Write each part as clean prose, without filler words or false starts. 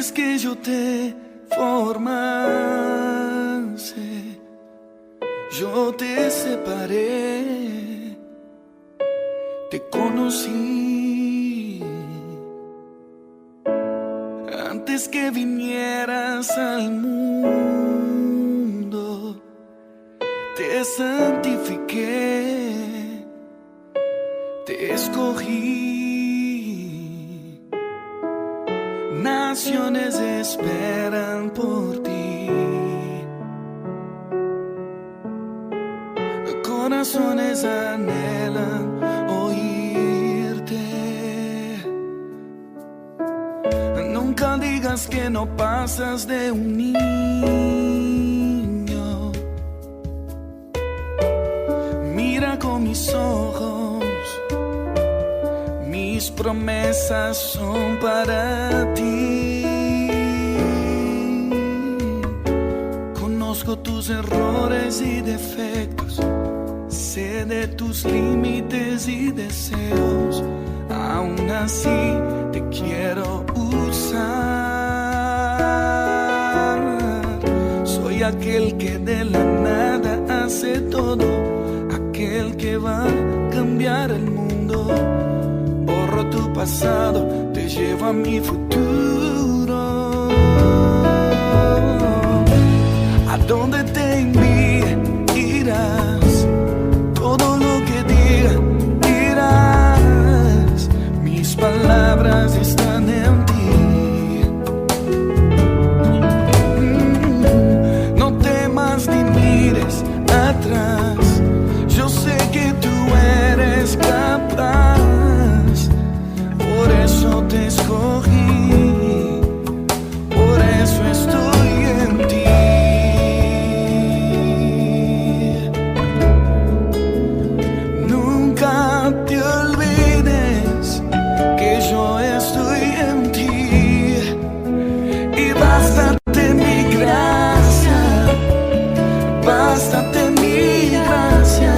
Antes que yo te formase, yo te separé, te conocí. Antes que vinieras al mundo, te santifiqué, te escogí. Naciones esperan por ti, corazones anhelan oírte. Nunca digas que no pasas de un niño. Mira con mis ojos, mis promesas son para ti. Conozco tus errores y defectos, sé de tus límites y deseos. Aún así te quiero usar. Soy aquel que de la nada hace todo, aquel que va a cambiar el mundo. Borro tu pasado, te llevo a mi futuro. A donde te envíe, irás. Todo lo que diga, dirás. Mis palabras están en ti. No temas ni mires atrás. Yo sé que tú eres capaz. Por eso te escogí, por eso estoy en ti. Nunca te olvides que yo estoy en ti. Y bástate mi gracia, bástate mi gracia.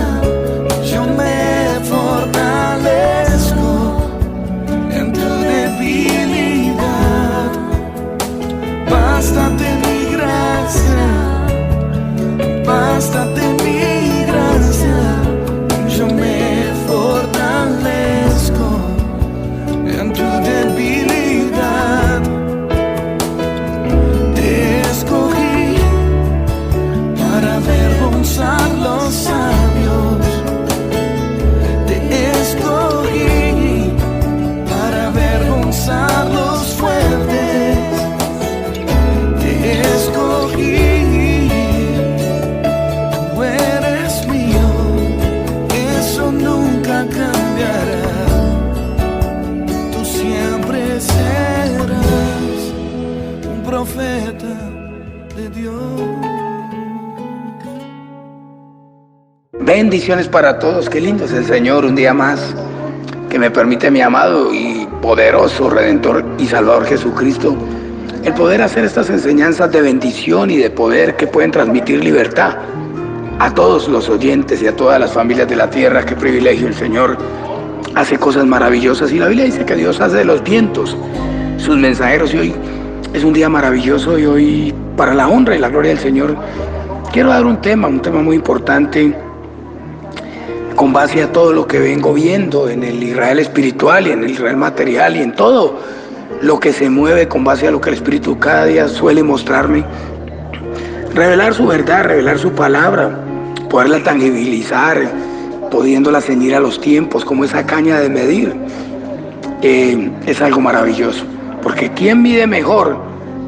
Yo me fortalezco en tu debilidad. Bástate mi gracia, bástate mi gracia. Yo me fortalezco en tu debilidad. Te escogí para avergonzar los sabios. Te escogí para avergonzar los fuertes. Te escogí, tú eres mío, eso nunca cambiará. Tú siempre serás un profeta de Dios. Bendiciones para todos, qué lindo es el Señor, un día más que me permite mi amado y poderoso Redentor y Salvador Jesucristo el poder hacer estas enseñanzas de bendición y de poder que pueden transmitir libertad a todos los oyentes y a todas las familias de la tierra. Qué privilegio, el Señor hace cosas maravillosas y la Biblia dice que Dios hace de los vientos sus mensajeros, y hoy es un día maravilloso, y hoy, para la honra y la gloria del Señor, quiero dar un tema muy importante con base a todo lo que vengo viendo en el Israel espiritual y en el Israel material y en todo lo que se mueve con base a lo que el Espíritu cada día suele mostrarme. Revelar su verdad, revelar su palabra, poderla tangibilizar, pudiéndola ceñir a los tiempos como esa caña de medir, es algo maravilloso. Porque ¿quién mide mejor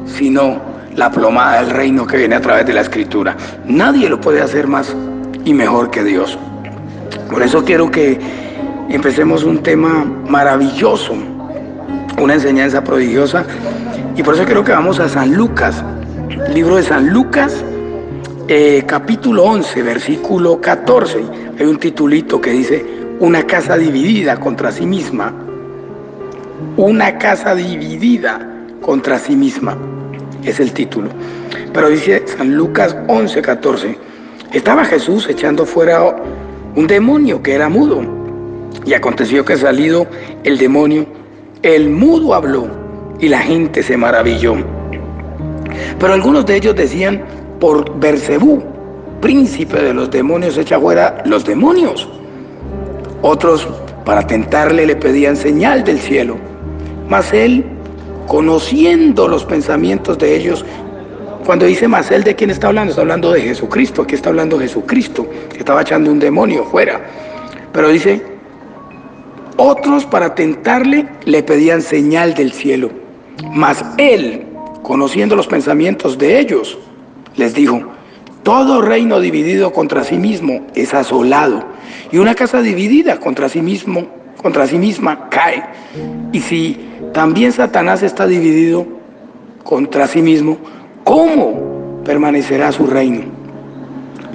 sino la plomada del reino que viene a través de la Escritura? Nadie lo puede hacer más y mejor que Dios. Por eso quiero que empecemos un tema maravilloso, una enseñanza prodigiosa, y por eso quiero que vamos a San Lucas, libro de San Lucas, capítulo 11, versículo 14. Hay un titulito que dice: una casa dividida contra sí misma. Una casa dividida contra sí misma es el título. Pero dice San Lucas 11, 14: estaba Jesús echando fuera un demonio que era mudo, y aconteció que salido el demonio, el mudo habló, y la gente se maravilló. Pero algunos de ellos decían: por Beelzebú, príncipe de los demonios, echa fuera los demonios. Otros, para tentarle, le pedían señal del cielo. Mas él, conociendo los pensamientos de ellos, cuando dice mas él, ¿de quién está hablando? Está hablando de Jesucristo. Aquí está hablando de Jesucristo, que estaba echando un demonio fuera. Pero dice: otros, para tentarle, le pedían señal del cielo. Mas él, conociendo los pensamientos de ellos, les dijo: todo reino dividido contra sí mismo es asolado, y una casa dividida contra sí misma cae. Y si también Satanás está dividido contra sí mismo, ¿cómo permanecerá su reino?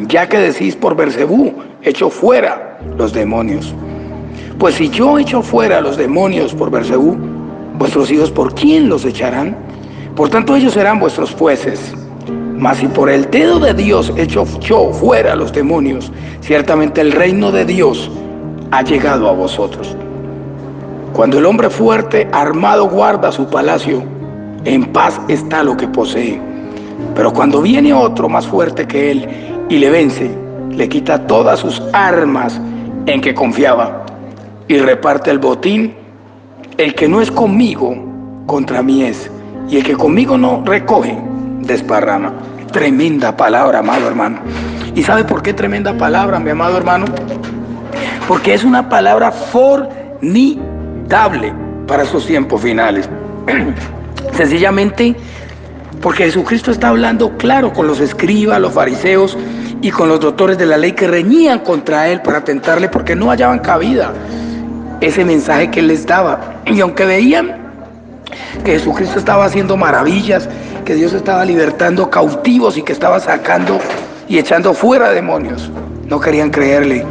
Ya que decís: por Beelzebú echo fuera los demonios. Pues si yo echo fuera los demonios por Beelzebú, vuestros hijos, ¿por quién los echarán? Por tanto, ellos serán vuestros jueces. Mas si por el dedo de Dios echo yo fuera los demonios, ciertamente el reino de Dios ha llegado a vosotros. Cuando el hombre fuerte, armado, guarda su palacio, en paz está lo que posee. Pero cuando viene otro más fuerte que él y le vence, le quita todas sus armas en que confiaba y reparte el botín. El que no es conmigo, contra mí es, y el que conmigo no recoge, desparrama. Tremenda palabra, amado hermano. ¿Y sabe por qué tremenda palabra, mi amado hermano? Porque es una palabra formidable para esos tiempos finales. Sencillamente porque Jesucristo está hablando claro con los escribas, los fariseos y con los doctores de la ley que reñían contra él para tentarle, porque no hallaban cabida ese mensaje que él les daba. Y aunque veían que Jesucristo estaba haciendo maravillas, que Dios estaba libertando cautivos y que estaba sacando y echando fuera demonios, no querían creerle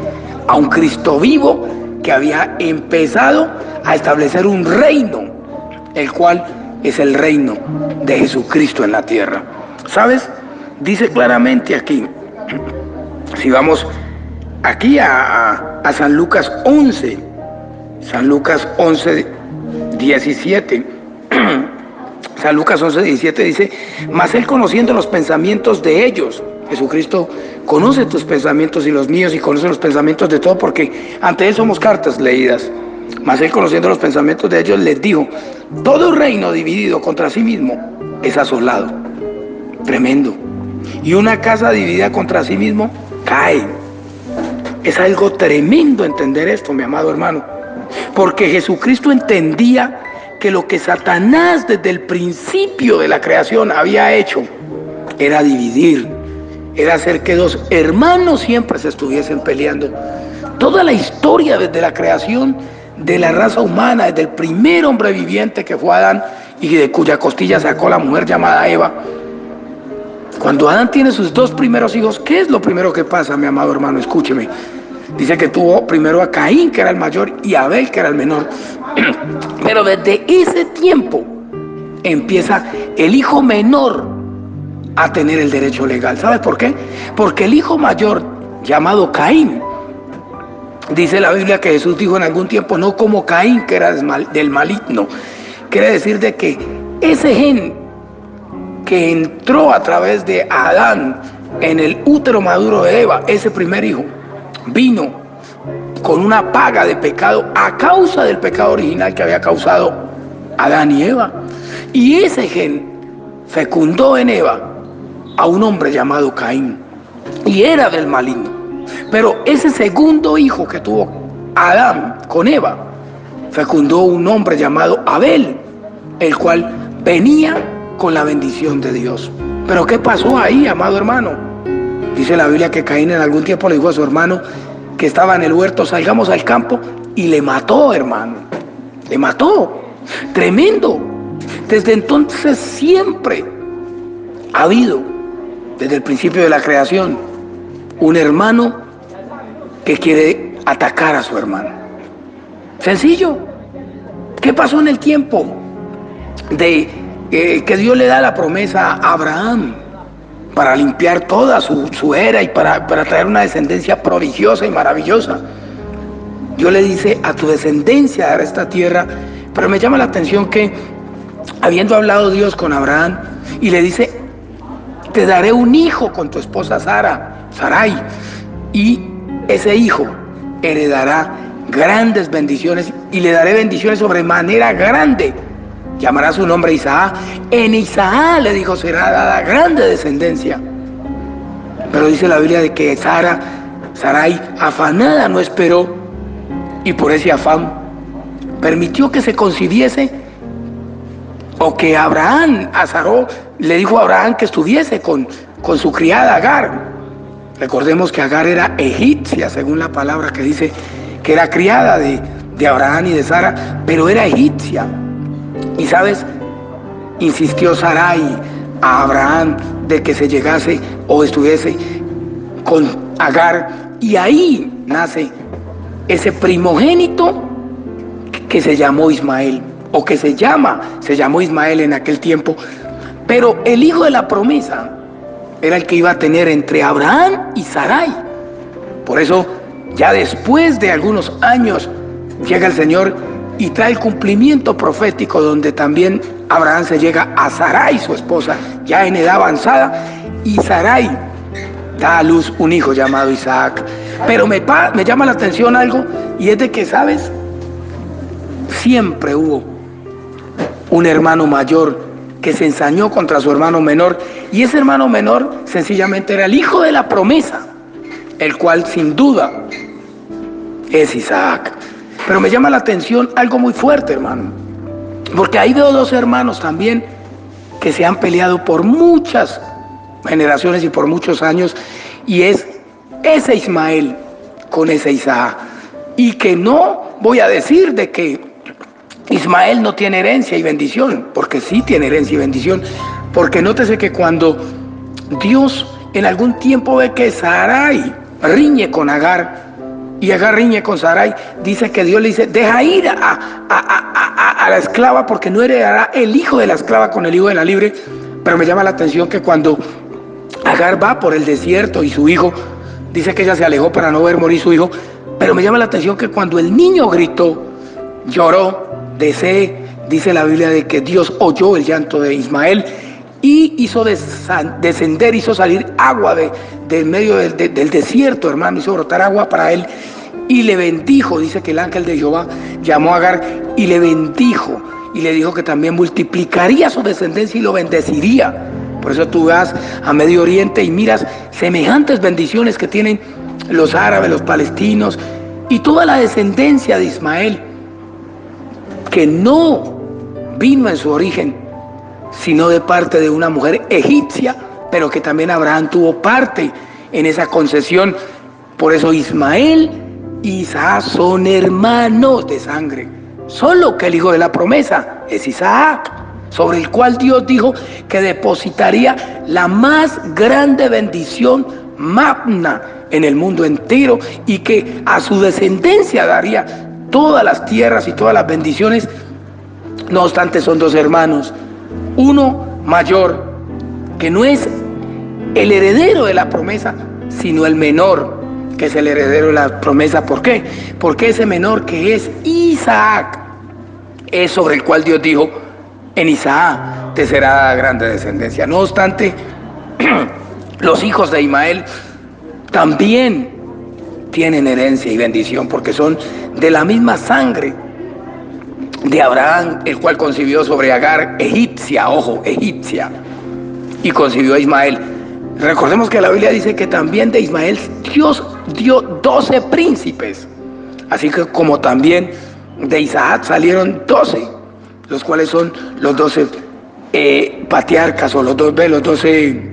a un Cristo vivo que había empezado a establecer un reino, el cual es el reino de Jesucristo en la tierra. ¿Sabes? Dice claramente aquí, si vamos aquí a San Lucas 11, San Lucas 11, 17, San Lucas 11, 17 dice: mas él, conociendo los pensamientos de ellos, Jesucristo conoce tus pensamientos y los míos, y conoce los pensamientos de todos, porque ante él somos cartas leídas. Mas él, conociendo los pensamientos de ellos, les dijo: todo reino dividido contra sí mismo es asolado. Tremendo. Y una casa dividida contra sí mismo cae. Es algo tremendo entender esto, mi amado hermano, porque Jesucristo entendía que lo que Satanás desde el principio de la creación había hecho era dividir, era hacer que dos hermanos siempre se estuviesen peleando. Toda la historia desde la creación de la raza humana, desde el primer hombre viviente que fue Adán y de cuya costilla sacó la mujer llamada Eva. Cuando Adán tiene sus dos primeros hijos, ¿qué es lo primero que pasa, mi amado hermano? Escúcheme. Dice que tuvo primero a Caín, que era el mayor, y a Abel, que era el menor. Pero desde ese tiempo empieza el hijo menor a tener el derecho legal. ¿Sabes por qué? Porque el hijo mayor, llamado Caín, dice la Biblia que Jesús dijo en algún tiempo: no como Caín, que era del maligno. Quiere decir de que ese gen que entró a través de Adán en el útero maduro de Eva, ese primer hijo, vino con una paga de pecado a causa del pecado original que había causado Adán y Eva. Y ese gen fecundó en Eva a un hombre llamado Caín, y era del maligno. Pero ese segundo hijo que tuvo Adán con Eva fecundó un hombre llamado Abel, el cual venía con la bendición de Dios. Pero ¿qué pasó ahí, amado hermano? Dice la Biblia que Caín en algún tiempo le dijo a su hermano que estaba en el huerto: salgamos al campo, y le mató, hermano. Le mató. Tremendo. Desde entonces siempre ha habido, desde el principio de la creación, un hermano que quiere atacar a su hermano. Sencillo. ¿Qué pasó en el tiempo de que Dios le da la promesa a Abraham para limpiar toda su era y para traer una descendencia prodigiosa y maravillosa? Dios le dice: a tu descendencia dará esta tierra. Pero me llama la atención que habiendo hablado Dios con Abraham, y le dice: te daré un hijo con tu esposa Sarai, y ese hijo heredará grandes bendiciones, y le daré bendiciones sobremanera grande. Llamará su nombre Isaac. En Isaac, le dijo, será dada grande descendencia. Pero dice la Biblia de que Sarai, afanada, no esperó, y por ese afán permitió que se concibiese, o que Abraham, le dijo a Abraham que estuviese con su criada Agar. Recordemos que Agar era egipcia, según la palabra que dice que era criada de Abraham y de Sara, pero era egipcia. Y sabes, insistió Sarai a Abraham de que se llegase o estuviese con Agar, y ahí nace ese primogénito que se llamó Ismael, o que se llamó Ismael en aquel tiempo. Pero el hijo de la promesa era el que iba a tener entre Abraham y Sarai. Por eso, ya después de algunos años, llega el Señor y trae el cumplimiento profético, donde también Abraham se llega a Sarai, su esposa, ya en edad avanzada, y Sarai da a luz un hijo llamado Isaac. Pero me llama la atención algo, y es de que, ¿sabes? Siempre hubo un hermano mayor que se ensañó contra su hermano menor, y ese hermano menor sencillamente era el hijo de la promesa, el cual sin duda es Isaac. Pero me llama la atención algo muy fuerte, hermano, porque ahí veo dos hermanos también que se han peleado por muchas generaciones y por muchos años, y es ese Ismael con ese Isaac. Y que no voy a decir de que Ismael no tiene herencia y bendición, porque sí tiene herencia y bendición, porque nótese que cuando Dios en algún tiempo ve que Sarai riñe con Agar, y Agar riñe con Sarai, dice que Dios le dice: deja ir a la esclava, porque no heredará el hijo de la esclava con el hijo de la libre. Pero me llama la atención que cuando Agar va por el desierto y su hijo, dice que ella se alejó para no ver morir su hijo, pero me llama la atención que cuando el niño gritó, lloró, dice la Biblia de que Dios oyó el llanto de Ismael y hizo descender, hizo salir agua del medio del desierto, hermano, hizo brotar agua para él y le bendijo. Dice que el ángel de Jehová llamó a Agar y le bendijo, y le dijo que también multiplicaría su descendencia y lo bendeciría. Por eso tú vas a Medio Oriente y miras semejantes bendiciones que tienen los árabes, los palestinos y toda la descendencia de Ismael, que no vino en su origen sino de parte de una mujer egipcia, pero que también Abraham tuvo parte en esa concesión. Por eso Ismael y Isaac son hermanos de sangre, solo que el hijo de la promesa es Isaac, sobre el cual Dios dijo que depositaría la más grande bendición magna en el mundo entero, y que a su descendencia daría todas las tierras y todas las bendiciones. No obstante, son dos hermanos, uno mayor, que no es el heredero de la promesa, sino el menor, que es el heredero de la promesa. ¿Por qué? Porque ese menor, que es Isaac, es sobre el cual Dios dijo: en Isaac te será dada grande descendencia. No obstante, los hijos de Ismael también tienen herencia y bendición, porque son de la misma sangre de Abraham, el cual concibió sobre Agar, egipcia, ojo, egipcia, y concibió a Ismael. Recordemos que la Biblia dice que también de Ismael Dios dio 12 príncipes, así que como también de Isaac salieron 12, los cuales son los 12 patriarcas, o los 12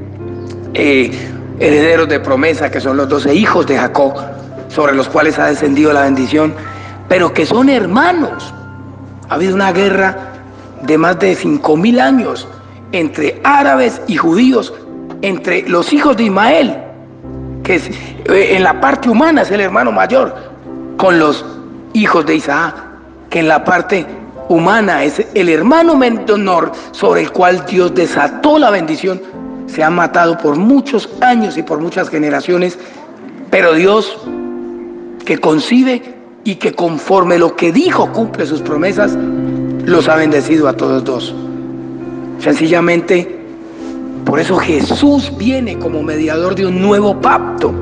herederos de promesa, que son los 12 hijos de Jacob, sobre los cuales ha descendido la bendición, pero que son hermanos. Ha habido una guerra de más de 5.000 años entre árabes y judíos, entre los hijos de Ismael, que es, en la parte humana es el hermano mayor, con los hijos de Isaac, que en la parte humana es el hermano menor, sobre el cual Dios desató la bendición. Se han matado por muchos años y por muchas generaciones, pero Dios, que concibe y que conforme lo que dijo cumple sus promesas, los ha bendecido a todos dos. Sencillamente, por eso Jesús viene como mediador de un nuevo pacto,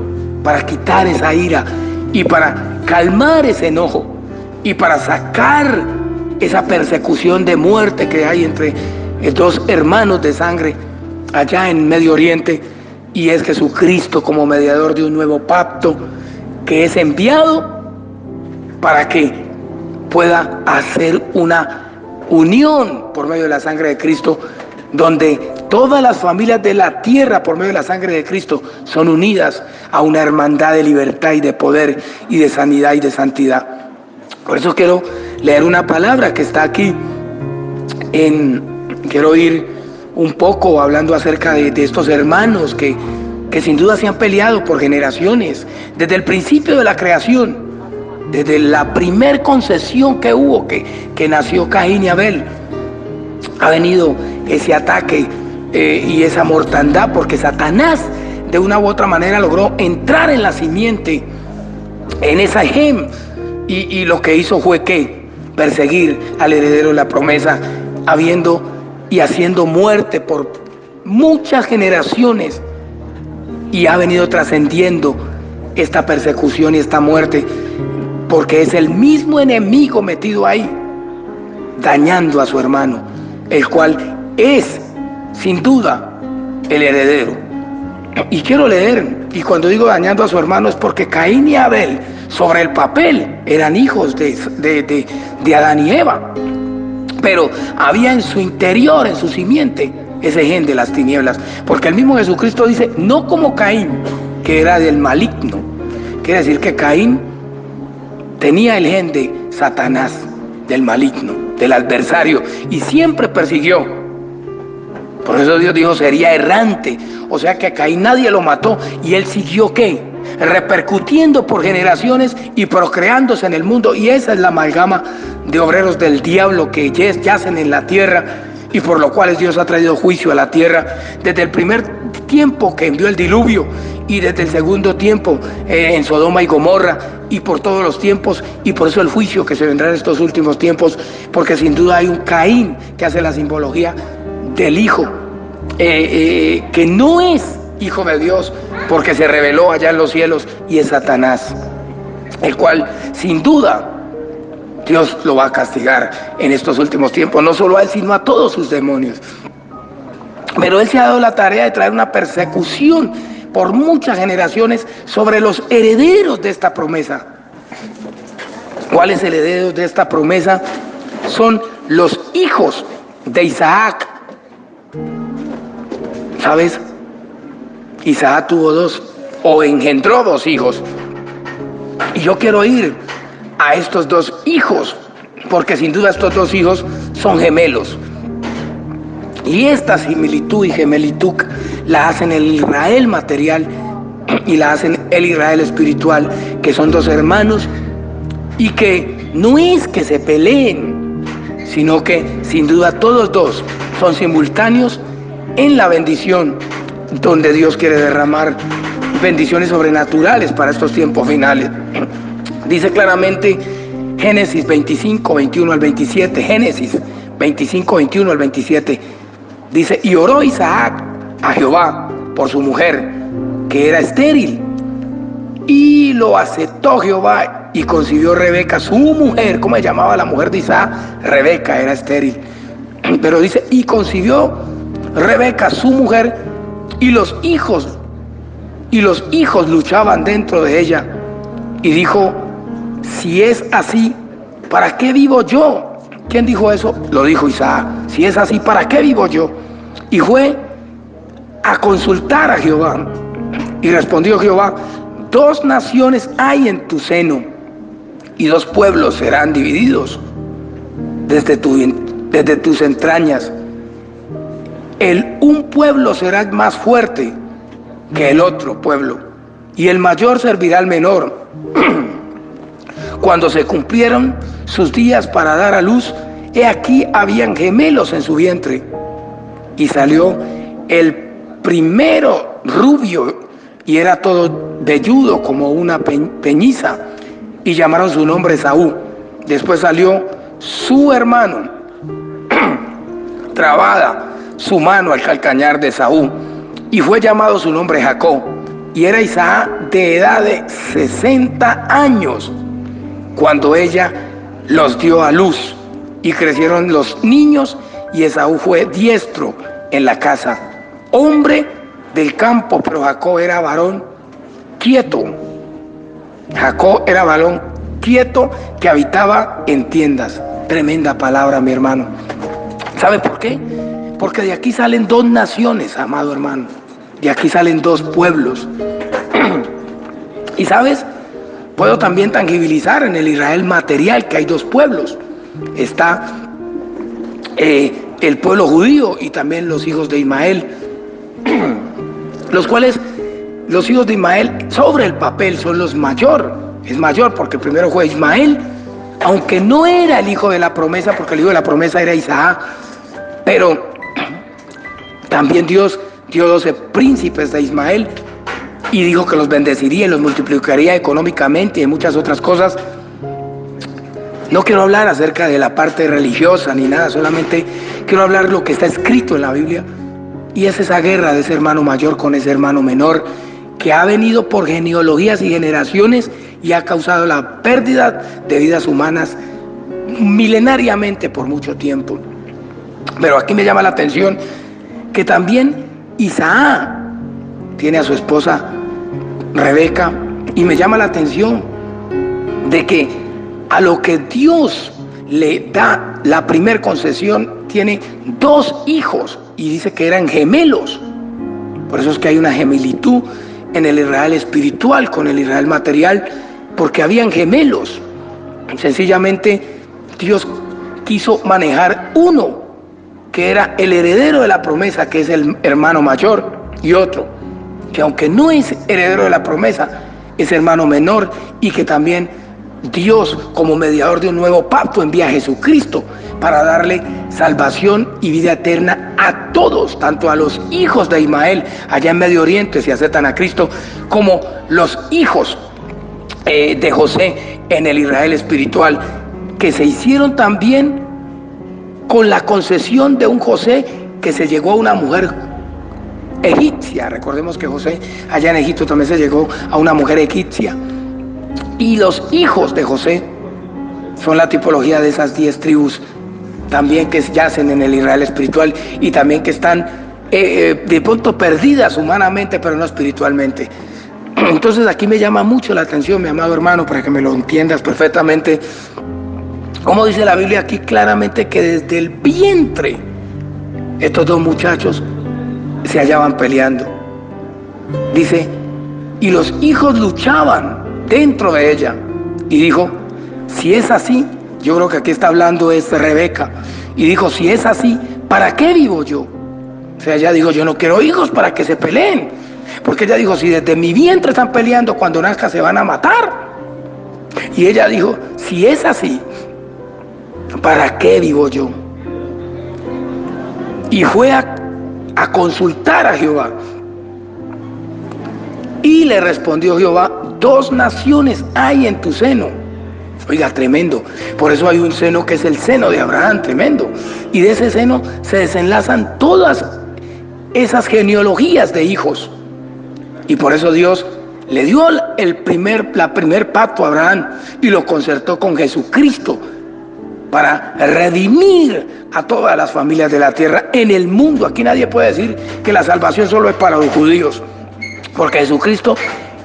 para quitar esa ira y para calmar ese enojo y para sacar esa persecución de muerte que hay entre dos hermanos de sangre allá en Medio Oriente. Y es Jesucristo como mediador de un nuevo pacto que es enviado para que pueda hacer una unión por medio de la sangre de Cristo, donde todas las familias de la tierra por medio de la sangre de Cristo son unidas a una hermandad de libertad y de poder y de sanidad y de santidad. Por eso quiero leer una palabra que está aquí. Quiero ir un poco hablando acerca de estos hermanos que sin duda se han peleado por generaciones, desde el principio de la creación, desde la primer concesión que hubo, que nació Caín y Abel. Ha venido ese ataque y esa mortandad, porque Satanás de una u otra manera logró entrar en la simiente, en esa gem, y lo que hizo fue que perseguir al heredero de la promesa, habiendo y haciendo muerte por muchas generaciones, y ha venido trascendiendo esta persecución y esta muerte, porque es el mismo enemigo metido ahí, dañando a su hermano, el cual es, sin duda, el heredero. Y quiero leer, y cuando digo dañando a su hermano es porque Caín y Abel, sobre el papel, eran hijos de Adán y Eva, pero había en su interior, en su simiente, ese gen de las tinieblas, porque el mismo Jesucristo dice, no como Caín, que era del maligno. Quiere decir que Caín tenía el gen de Satanás, del maligno, del adversario, y siempre persiguió. Por eso Dios dijo, sería errante. O sea que a Caín nadie lo mató, y él siguió, ¿qué? Repercutiendo por generaciones y procreándose en el mundo. Y esa es la amalgama de obreros del diablo que yacen en la tierra, y por lo cual Dios ha traído juicio a la tierra desde el primer tiempo que envió el diluvio, y desde el segundo tiempo en Sodoma y Gomorra, y por todos los tiempos, y por eso el juicio que se vendrá en estos últimos tiempos, porque sin duda hay un Caín que hace la simbología del hijo, que no es hijo de Dios, porque se reveló allá en los cielos, y es Satanás, el cual sin duda Dios lo va a castigar en estos últimos tiempos, no solo a él, sino a todos sus demonios. Pero él se ha dado la tarea de traer una persecución por muchas generaciones sobre los herederos de esta promesa. ¿Cuáles herederos de esta promesa? Son los hijos de Isaac. ¿Sabes? Isaac tuvo engendró dos hijos. Y yo quiero ir a estos dos hijos, porque sin duda estos dos hijos son gemelos. Y esta similitud y gemelitud la hacen el Israel material y la hacen el Israel espiritual, que son dos hermanos, y que no es que se peleen, sino que sin duda todos dos son simultáneos en la bendición, donde Dios quiere derramar bendiciones sobrenaturales para estos tiempos finales. Dice claramente Génesis 25, 21 al 27, Génesis 25, 21 al 27, dice, y oró Isaac a Jehová por su mujer, que era estéril, y lo aceptó Jehová, y concibió Rebeca, su mujer. ¿Cómo se llamaba la mujer de Isaac? Rebeca, era estéril. Pero dice, y concibió Rebeca, su mujer, y los hijos luchaban dentro de ella, y dijo, si es así, ¿para qué vivo yo? ¿Quién dijo eso? Lo dijo Isaac. Si es así, ¿para qué vivo yo? Y fue a consultar a Jehová, y respondió Jehová, dos naciones hay en tu seno, y dos pueblos serán divididos desde tus entrañas. Un pueblo será más fuerte que el otro pueblo, y el mayor servirá al menor. Cuando se cumplieron sus días para dar a luz, he aquí habían gemelos en su vientre, y salió el primero rubio, y era todo velludo como una peñiza, y llamaron su nombre Esaú. Después salió su hermano, trabada su mano al calcañar de Esaú, y fue llamado su nombre Jacob, y era Isaac de edad de 60 años, cuando ella los dio a luz, y crecieron los niños, y Esaú fue diestro en la casa, hombre del campo, pero Jacob era varón quieto. Jacob era varón quieto que habitaba en tiendas. Tremenda palabra, mi hermano. ¿Sabe por qué? Porque de aquí salen dos naciones, amado hermano. De aquí salen dos pueblos. Y sabes, puedo también tangibilizar en el Israel material que hay dos pueblos. Está el pueblo judío y también los hijos de Ismael, los cuales los hijos de Ismael sobre el papel son los mayor. Es mayor porque primero fue Ismael, aunque no era el hijo de la promesa, porque el hijo de la promesa era Isaac, pero también Dios dio 12 príncipes de Ismael y dijo que los bendeciría y los multiplicaría económicamente y muchas otras cosas. No quiero hablar acerca de la parte religiosa ni nada, solamente quiero hablar lo que está escrito en la Biblia, y es esa guerra de ese hermano mayor con ese hermano menor que ha venido por genealogías y generaciones y ha causado la pérdida de vidas humanas milenariamente por mucho tiempo. Pero aquí me llama la atención que también Isaac tiene a su esposa Rebeca, y me llama la atención de que a lo que Dios le da la primer concesión, tiene 2 hijos y dice que eran gemelos. Por eso es que hay una gemelitud en el Israel espiritual con el Israel material, porque habían gemelos. Sencillamente Dios quiso manejar uno que era el heredero de la promesa, que es el hermano mayor, y otro que aunque no es heredero de la promesa, es hermano menor, y que también Dios, como mediador de un nuevo pacto, envía a Jesucristo para darle salvación y vida eterna a todos, tanto a los hijos de Ismael allá en Medio Oriente, si aceptan a Cristo, como los hijos de José en el Israel espiritual, que se hicieron también con la concesión de un José que se llegó a una mujer egipcia. Recordemos que José allá en Egipto también se llegó a una mujer egipcia. Y los hijos de José son la tipología de esas 10 tribus también que yacen en el Israel espiritual y también que están de pronto perdidas humanamente, pero no espiritualmente. Entonces aquí me llama mucho la atención, mi amado hermano, para que me lo entiendas perfectamente, como dice la Biblia aquí claramente que desde el vientre estos 2 muchachos se hallaban peleando. Dice, y los hijos luchaban dentro de ella, y dijo, si es así, yo creo que aquí está hablando es Rebeca, y dijo, si es así, ¿para qué vivo yo? O sea, ella dijo, yo no quiero hijos para que se peleen, porque ella dijo, si desde mi vientre están peleando, cuando nazca se van a matar. Y ella dijo, si es así, ¿para qué vivo yo? Y fue a consultar a Jehová, y le respondió Jehová, 2 naciones hay en tu seno. Oiga, tremendo. Por eso hay un seno que es el seno de Abraham, tremendo. Y de ese seno se desenlazan todas esas genealogías de hijos. Y por eso Dios le dio la primer pacto a Abraham y lo concertó con Jesucristo para redimir a todas las familias de la tierra en el mundo. Aquí nadie puede decir que la salvación solo es para los judíos, porque Jesucristo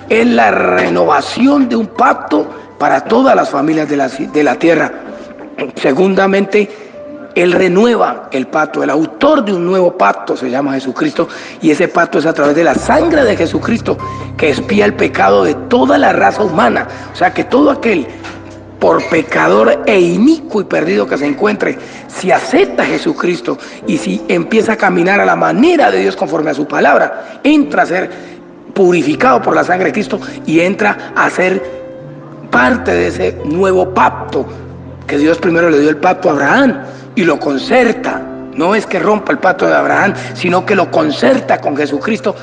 es la renovación de un pacto para todas las familias de la tierra. Segundamente, Él renueva el pacto. El autor de un nuevo pacto se llama Jesucristo, y ese pacto es a través de la sangre de Jesucristo que expía el pecado de toda la raza humana. O sea que todo aquel, por pecador e inicuo y perdido que se encuentre, si acepta a Jesucristo y si empieza a caminar a la manera de Dios conforme a su palabra, entra a ser purificado por la sangre de Cristo y entra a ser parte de ese nuevo pacto que Dios primero le dio el pacto a Abraham y lo concerta. No es que rompa el pacto de Abraham, sino que lo concerta con Jesucristo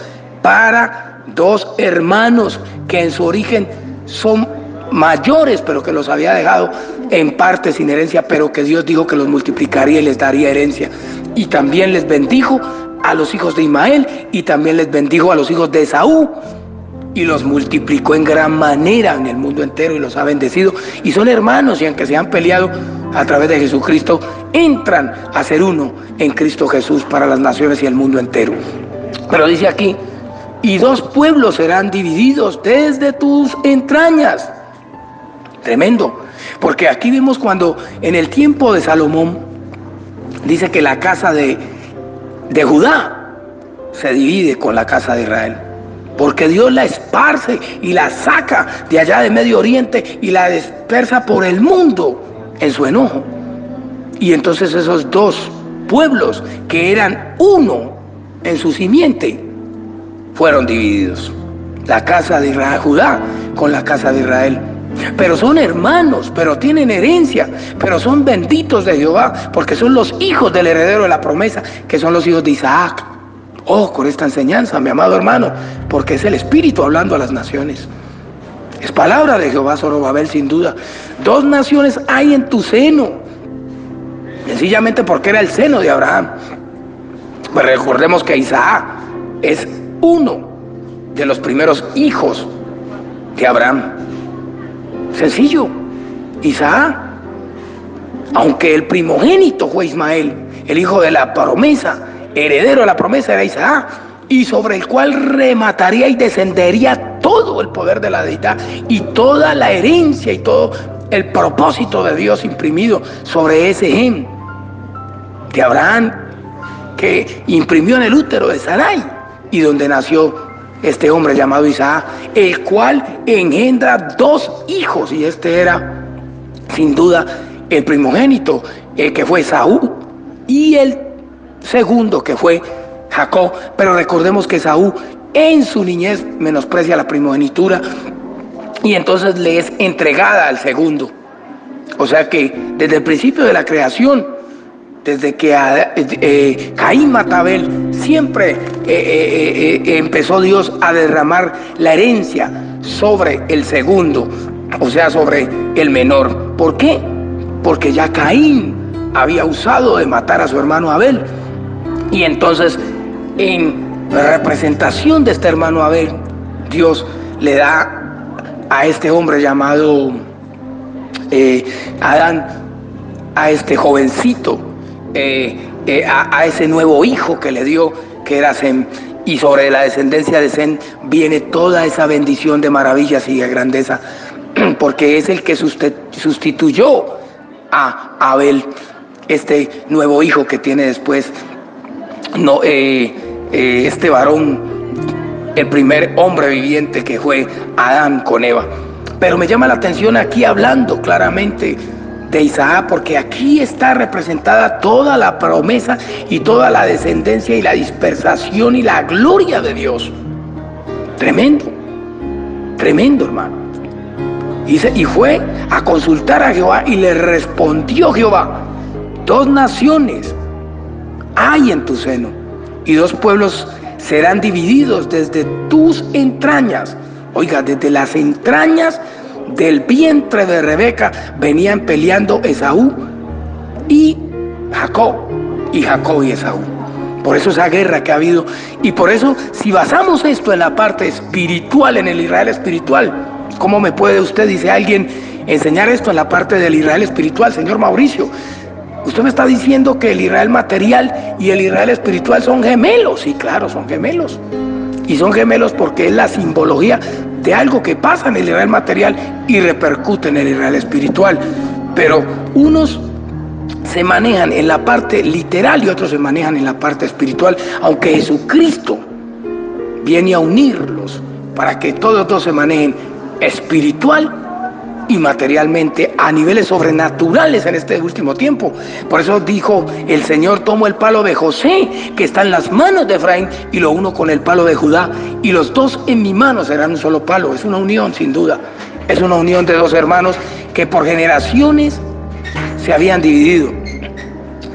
para 2 hermanos que en su origen son mayores, pero que los había dejado en parte sin herencia, pero que Dios dijo que los multiplicaría y les daría herencia. Y también les bendijo a los hijos de Ismael, y también les bendijo a los hijos de Esaú, y los multiplicó en gran manera en el mundo entero, y los ha bendecido, y son hermanos, y aunque se han peleado, a través de Jesucristo entran a ser uno en Cristo Jesús para las naciones y el mundo entero. Pero dice aquí, y 2 pueblos serán divididos desde tus entrañas. Tremendo, porque aquí vemos cuando en el tiempo de Salomón dice que la casa de Judá se divide con la casa de Israel, porque Dios la esparce y la saca de allá de Medio Oriente y la dispersa por el mundo en su enojo. Y entonces esos 2 pueblos que eran uno en su simiente fueron divididos, la casa de Israel, Judá con la casa de Israel. Pero son hermanos, pero tienen herencia, pero son benditos de Jehová, porque son los hijos del heredero de la promesa, que son los hijos de Isaac. Oh, con esta enseñanza, mi amado hermano, porque es el Espíritu hablando a las naciones. Es palabra de Jehová, Zorobabel, sin duda. 2 naciones hay en tu seno, sencillamente porque era el seno de Abraham. Pues recordemos que Isaac es uno de los primeros hijos de Abraham. Sencillo, Isaac, aunque el primogénito fue Ismael, el hijo de la promesa, heredero de la promesa era Isaac, y sobre el cual remataría y descendería todo el poder de la deidad y toda la herencia y todo el propósito de Dios imprimido sobre ese gen de Abraham que imprimió en el útero de Sarai, y donde nació este hombre llamado Isaac, el cual engendra 2 hijos, y este era sin duda el primogénito, que fue Esaú, y el segundo que fue Jacob. Pero recordemos que Esaú en su niñez menosprecia la primogenitura y entonces le es entregada al segundo. O sea que desde el principio de la creación, desde que Caín mata a Abel, siempre empezó Dios a derramar la herencia sobre el segundo, o sea, sobre el menor. ¿Por qué? Porque ya Caín había usado de matar a su hermano Abel. Y entonces, en representación de este hermano Abel, Dios le da a este hombre llamado Adán, a este jovencito, a ese nuevo hijo que le dio, que era Sem, y sobre la descendencia de Sem viene toda esa bendición de maravillas y de grandeza, porque es el que sustituyó a Abel, este nuevo hijo que tiene después este varón, el primer hombre viviente que fue Adán con Eva. Pero me llama la atención aquí hablando claramente de Isaac, porque aquí está representada toda la promesa y toda la descendencia y la dispersación y la gloria de Dios. Tremendo, tremendo, hermano. Y fue a consultar a Jehová y le respondió Jehová: 2 naciones hay en tu seno, y 2 pueblos serán divididos desde tus entrañas. Oiga, desde las entrañas del vientre de Rebeca venían peleando Esaú y Jacob, y Jacob y Esaú. Por eso esa guerra que ha habido, y por eso si basamos esto en la parte espiritual, en el Israel espiritual, ¿cómo me puede usted, dice alguien, enseñar esto en la parte del Israel espiritual, señor Mauricio? Usted me está diciendo que el Israel material y el Israel espiritual son gemelos. Sí, claro, son gemelos. Y son gemelos porque es la simbología de algo que pasa en el Israel material y repercute en el Israel espiritual. Pero unos se manejan en la parte literal y otros se manejan en la parte espiritual, aunque Jesucristo viene a unirlos para que todos dos se manejen espiritual y materialmente a niveles sobrenaturales en este último tiempo. Por eso dijo el Señor: tomo el palo de José que está en las manos de Efraín y lo uno con el palo de Judá, y los 2 en mi mano serán un solo palo. Es una unión, sin duda. Es una unión de 2 hermanos que por generaciones se habían dividido.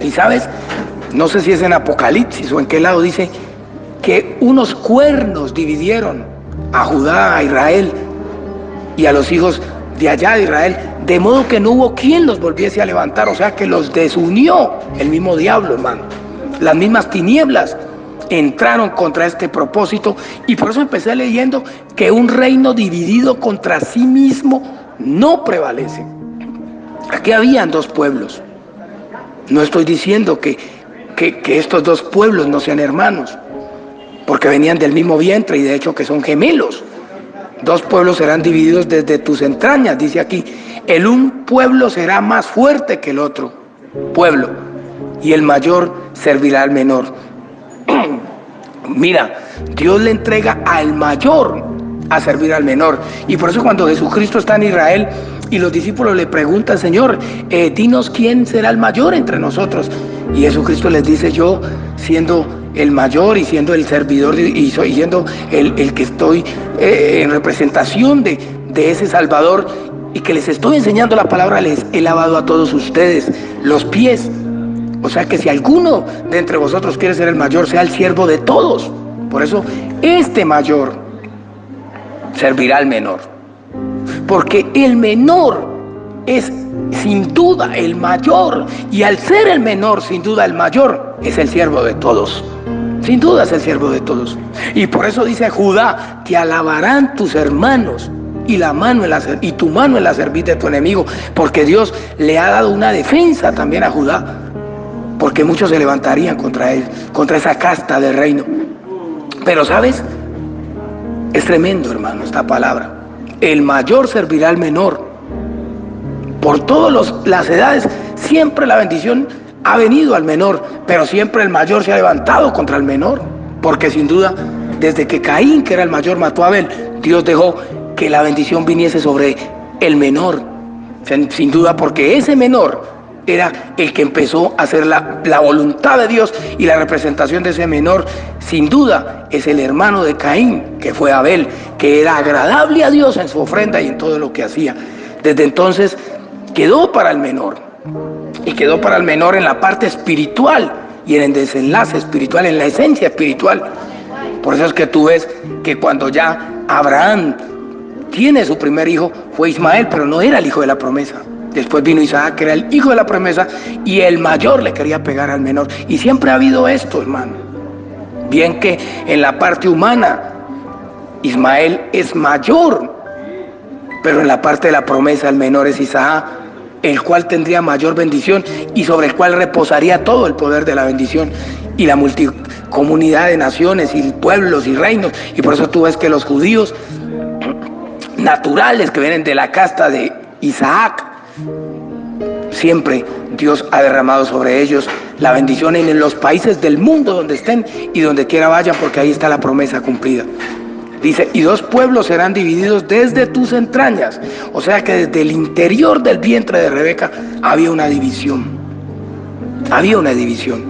Y sabes, no sé si es en Apocalipsis o en qué lado, dice que unos cuernos dividieron a Judá, a Israel y a los hijos de allá de Israel, de modo que no hubo quien los volviese a levantar, o sea que los desunió el mismo diablo, hermano. Las mismas tinieblas entraron contra este propósito, y por eso empecé leyendo que un reino dividido contra sí mismo no prevalece. Aquí habían dos pueblos. No estoy diciendo que estos dos pueblos no sean hermanos, porque venían del mismo vientre y de hecho que son gemelos. Dos pueblos serán divididos desde tus entrañas, dice aquí. El un pueblo será más fuerte que el otro pueblo, y el mayor servirá al menor. Mira, Dios le entrega al mayor a servir al menor. Y por eso cuando Jesucristo está en Israel y los discípulos le preguntan, Señor, dinos quién será el mayor entre nosotros. Y Jesucristo les dice, yo siendo el mayor y siendo el servidor y siendo el que estoy en representación de ese Salvador, y que les estoy enseñando la palabra, les he lavado a todos ustedes los pies. O sea que si alguno de entre vosotros quiere ser el mayor, sea el siervo de todos. Por eso este mayor servirá al menor, porque el menor es sin duda el mayor, y al ser el menor, sin duda el mayor es el siervo de todos. Sin duda es el siervo de todos. Y por eso dice Judá, te alabarán tus hermanos y tu mano en la cerviz de tu enemigo, porque Dios le ha dado una defensa también a Judá, porque muchos se levantarían contra él, contra esa casta del reino. Pero ¿sabes? Es tremendo, hermano, esta palabra. El mayor servirá al menor. Por todas las edades, siempre la bendición ha venido al menor, pero siempre el mayor se ha levantado contra el menor, porque sin duda, desde que Caín, que era el mayor, mató a Abel, Dios dejó que la bendición viniese sobre el menor. Sin duda, porque ese menor era el que empezó a hacer la voluntad de Dios, y la representación de ese menor, sin duda, es el hermano de Caín, que fue Abel, que era agradable a Dios en su ofrenda y en todo lo que hacía. Desde entonces quedó para el menor, y quedó para el menor en la parte espiritual y en el desenlace espiritual, en la esencia espiritual. Por eso es que tú ves que cuando ya Abraham tiene su primer hijo, fue Ismael, pero no era el hijo de la promesa. Después vino Isaac, que era el hijo de la promesa, y el mayor le quería pegar al menor. Y siempre ha habido esto, hermano. Bien que en la parte humana, Ismael es mayor, pero en la parte de la promesa, el menor es Isaac, el cual tendría mayor bendición y sobre el cual reposaría todo el poder de la bendición y la multicomunidad de naciones y pueblos y reinos. Y por eso tú ves que los judíos naturales que vienen de la casta de Isaac, siempre Dios ha derramado sobre ellos la bendición en los países del mundo donde estén y donde quiera vayan, porque ahí está la promesa cumplida. Dice, y dos pueblos serán divididos desde tus entrañas. O sea que desde el interior del vientre de Rebeca había una división. Había una división.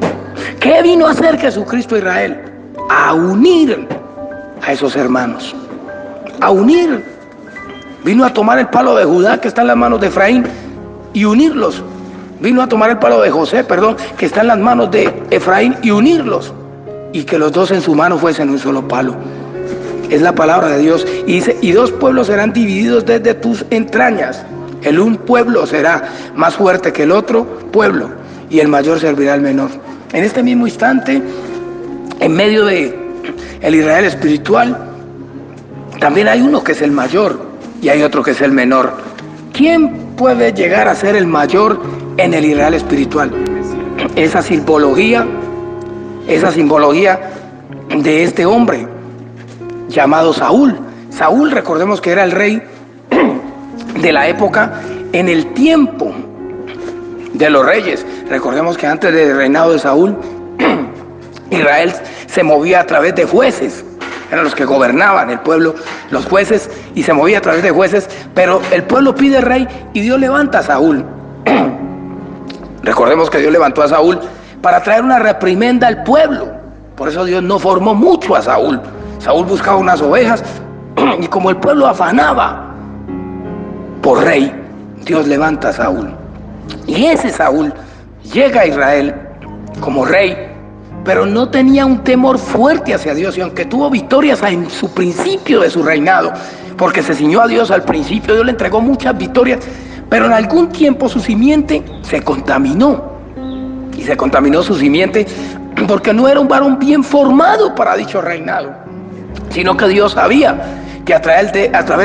¿Qué vino a hacer Jesucristo a Israel? A unir a esos hermanos. A unir. Vino a tomar el palo de Judá, que está en las manos de Efraín, y unirlos. Vino a tomar el palo de José, que está en las manos de Efraín, y unirlos. Y que los dos en su mano fuesen un solo palo. Es la palabra de Dios. Y dice, y dos pueblos serán divididos desde tus entrañas. El un pueblo será más fuerte que el otro pueblo, y el mayor servirá al menor. En este mismo instante, en medio de el Israel espiritual, también hay uno que es el mayor y hay otro que es el menor. ¿Quién puede llegar a ser el mayor en el Israel espiritual? Esa simbología de este hombre llamado Saúl. Saúl, recordemos que era el rey de la época en el tiempo de los reyes. Recordemos que antes del reinado de Saúl, Israel se movía a través de jueces. Eran los que gobernaban el pueblo, los jueces, y se movía a través de jueces, pero el pueblo pide rey y Dios levanta a Saúl. Recordemos que Dios levantó a Saúl para traer una reprimenda al pueblo. Por eso Dios no formó mucho a Saúl. Saúl buscaba unas ovejas y como el pueblo afanaba por rey, Dios levanta a Saúl. Y ese Saúl llega a Israel como rey, pero no tenía un temor fuerte hacia Dios, y aunque tuvo victorias en su principio de su reinado, porque se ciñó a Dios al principio. Dios le entregó muchas victorias, pero en algún tiempo su simiente se contaminó. Y se contaminó su simiente porque no era un varón bien formado para dicho reinado, sino que Dios sabía que a través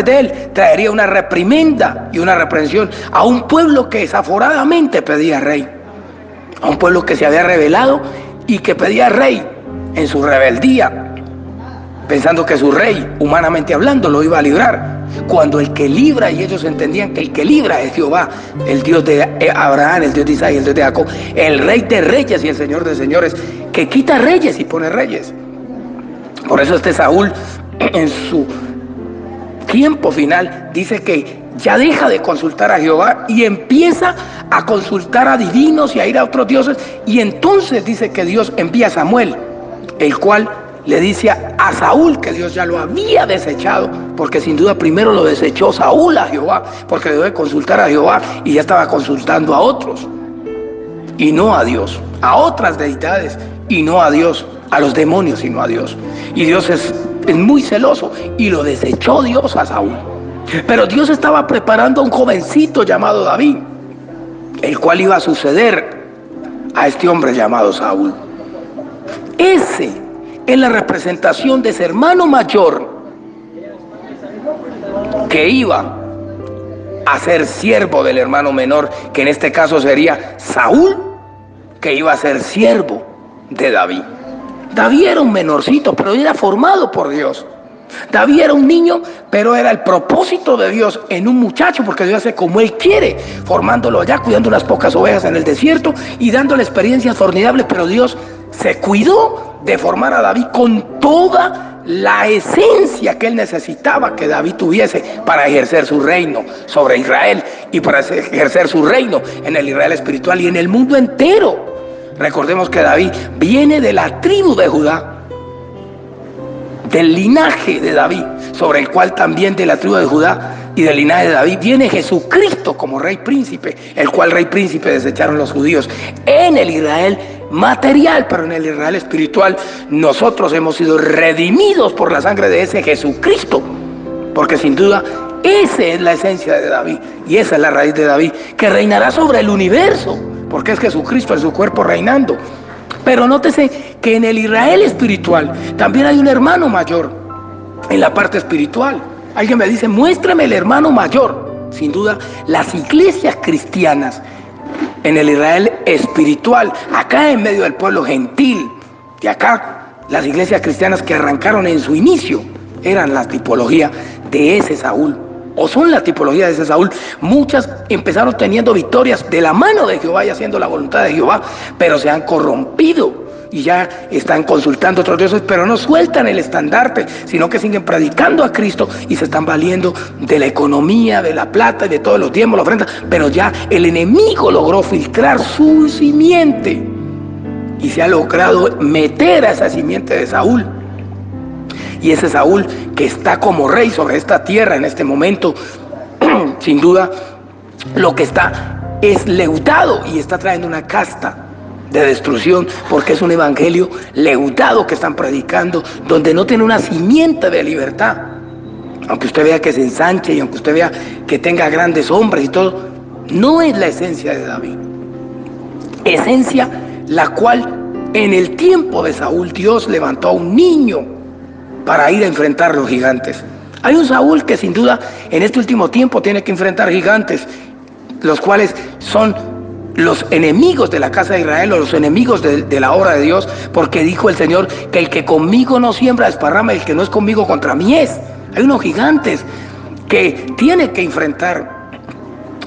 de él traería una reprimenda y una reprensión a un pueblo que desaforadamente pedía rey, a un pueblo que se había rebelado y que pedía rey en su rebeldía, pensando que su rey, humanamente hablando, lo iba a librar, cuando el que libra, y ellos entendían que el que libra es Jehová, el Dios de Abraham, el Dios de Isaac, el Dios de Jacob, el Rey de reyes y el Señor de señores, que quita reyes y pone reyes. Por eso este Saúl, en su tiempo final, dice que ya deja de consultar a Jehová y empieza a consultar a divinos y a ir a otros dioses, y entonces dice que Dios envía a Samuel, el cual le dice a Saúl que Dios ya lo había desechado, porque sin duda primero lo desechó Saúl a Jehová, porque debe consultar a Jehová y ya estaba consultando a otros y no a Dios, a otras deidades y no a Dios, a los demonios sino a Dios. Y Dios es muy celoso y lo desechó Dios a Saúl. Pero Dios estaba preparando a un jovencito llamado David, el cual iba a suceder a este hombre llamado Saúl. Ese es la representación de ese hermano mayor que iba a ser siervo del hermano menor, que en este caso sería Saúl, que iba a ser siervo de David. David era un menorcito, pero era formado por Dios. David era un niño, pero era el propósito de Dios en un muchacho, porque Dios hace como Él quiere, formándolo allá, cuidando unas pocas ovejas en el desierto y dándole experiencias formidables, pero Dios se cuidó de formar a David con toda la esencia que Él necesitaba que David tuviese para ejercer su reino sobre Israel y para ejercer su reino en el Israel espiritual y en el mundo entero. Recordemos que David viene de la tribu de Judá, del linaje de David, sobre el cual también de la tribu de Judá y del linaje de David viene Jesucristo como rey príncipe, el cual rey príncipe desecharon los judíos en el Israel material, pero en el Israel espiritual nosotros hemos sido redimidos por la sangre de ese Jesucristo, porque sin duda esa es la esencia de David y esa es la raíz de David, que reinará sobre el universo, porque es Jesucristo en su cuerpo reinando. Pero nótese que en el Israel espiritual también hay un hermano mayor en la parte espiritual. Alguien me dice, muéstrame el hermano mayor. Sin duda, las iglesias cristianas en el Israel espiritual, acá en medio del pueblo gentil, y acá las iglesias cristianas que arrancaron en su inicio, eran la tipología de ese Saúl, o son la tipología de ese Saúl. Muchas empezaron teniendo victorias de la mano de Jehová y haciendo la voluntad de Jehová, pero se han corrompido y ya están consultando otros dioses, pero no sueltan el estandarte, sino que siguen predicando a Cristo y se están valiendo de la economía, de la plata y de todos los diezmos, la ofrenda, pero ya el enemigo logró filtrar su simiente y se ha logrado meter a esa simiente de Saúl. Y ese Saúl que está como rey sobre esta tierra en este momento, sin duda, lo que está es leudado y está trayendo una casta de destrucción, porque es un evangelio leudado que están predicando, donde no tiene una simiente de libertad. Aunque usted vea que se ensanche y aunque usted vea que tenga grandes hombres y todo, no es la esencia de David. Esencia la cual en el tiempo de Saúl Dios levantó a un niño para ir a enfrentar a los gigantes. Hay un Saúl que sin duda en este último tiempo tiene que enfrentar gigantes, los cuales son los enemigos de la casa de Israel o los enemigos de la obra de Dios, porque dijo el Señor que el que conmigo no siembra desparrama, el que no es conmigo contra mí es. Hay unos gigantes que tiene que enfrentar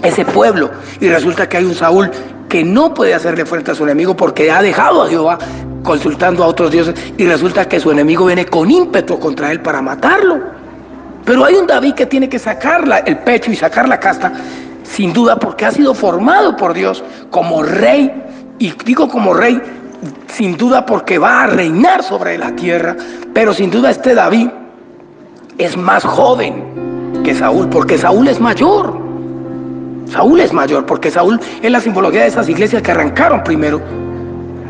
ese pueblo, y resulta que hay un Saúl que no puede hacerle frente a su enemigo porque ha dejado a Jehová consultando a otros dioses, y resulta que su enemigo viene con ímpetu contra él para matarlo. Pero hay un David que tiene que sacar el pecho y sacar la casta, sin duda, porque ha sido formado por Dios como rey, y digo como rey sin duda porque va a reinar sobre la tierra, pero sin duda este David es más joven que Saúl, porque Saúl es mayor. Saúl es mayor, porque Saúl es la simbología de esas iglesias que arrancaron primero.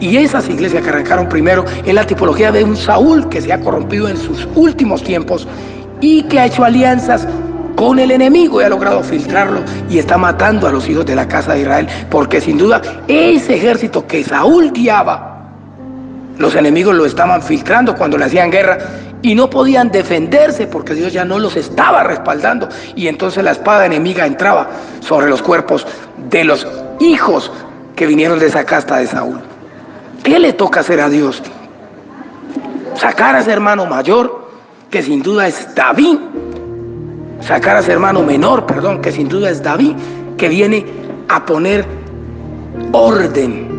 Y esas iglesias que arrancaron primero es la tipología de un Saúl que se ha corrompido en sus últimos tiempos y que ha hecho alianzas con el enemigo y ha logrado filtrarlo y está matando a los hijos de la casa de Israel, porque sin duda ese ejército que Saúl guiaba, los enemigos lo estaban filtrando cuando le hacían guerra y no podían defenderse porque Dios ya no los estaba respaldando, y entonces la espada enemiga entraba sobre los cuerpos de los hijos que vinieron de esa casta de Saúl. ¿Qué le toca hacer a Dios? Sacar a ese hermano mayor, que sin duda es David, sacar a ese hermano menor, que sin duda es David, que viene a poner orden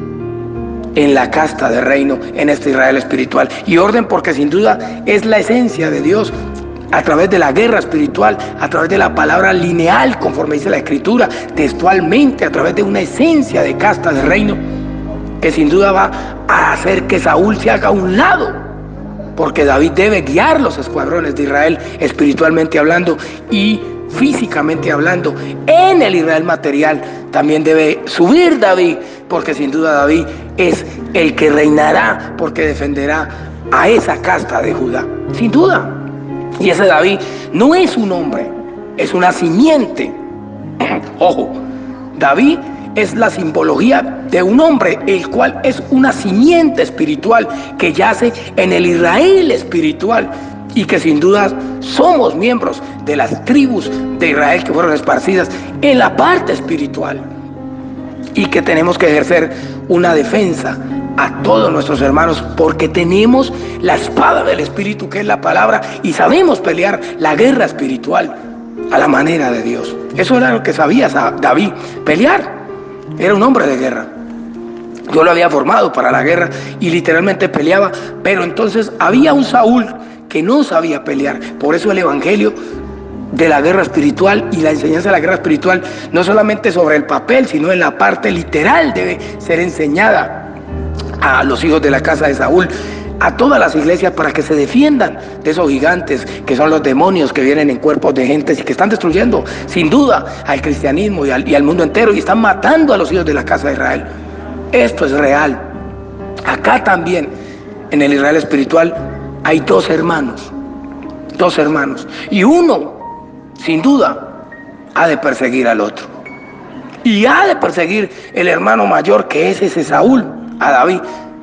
en la casta de reino, en este Israel espiritual. Y orden porque sin duda es la esencia de Dios, a través de la guerra espiritual, a través de la palabra lineal, conforme dice la Escritura, textualmente, a través de una esencia de casta de reino, que sin duda va a hacer que Saúl se haga a un lado, porque David debe guiar los escuadrones de Israel, espiritualmente hablando y físicamente hablando. En el Israel material también debe subir David, porque sin duda David es el que reinará, porque defenderá a esa casta de Judá, sin duda. Y ese David no es un hombre, es una simiente. Ojo, David es la simbología de un hombre, el cual es una simiente espiritual que yace en el Israel espiritual, y que sin duda somos miembros de las tribus de Israel que fueron esparcidas en la parte espiritual, y que tenemos que ejercer una defensa a todos nuestros hermanos, porque tenemos la espada del Espíritu, que es la palabra, y sabemos pelear la guerra espiritual a la manera de Dios. Eso era lo que sabía David, pelear. Era un hombre de guerra. Yo lo había formado para la guerra y literalmente peleaba, pero entonces había un Saúl que no sabía pelear. Por eso el evangelio de la guerra espiritual y la enseñanza de la guerra espiritual, no solamente sobre el papel, sino en la parte literal, debe ser enseñada a los hijos de la casa de Saúl, a todas las iglesias, para que se defiendan de esos gigantes que son los demonios que vienen en cuerpos de gentes y que están destruyendo sin duda al cristianismo y al mundo entero, y están matando a los hijos de la casa de Israel. Esto es real. Acá también en el Israel espiritual hay dos hermanos, y uno sin duda ha de perseguir al otro, y ha de perseguir el hermano mayor, que es ese Saúl, a David,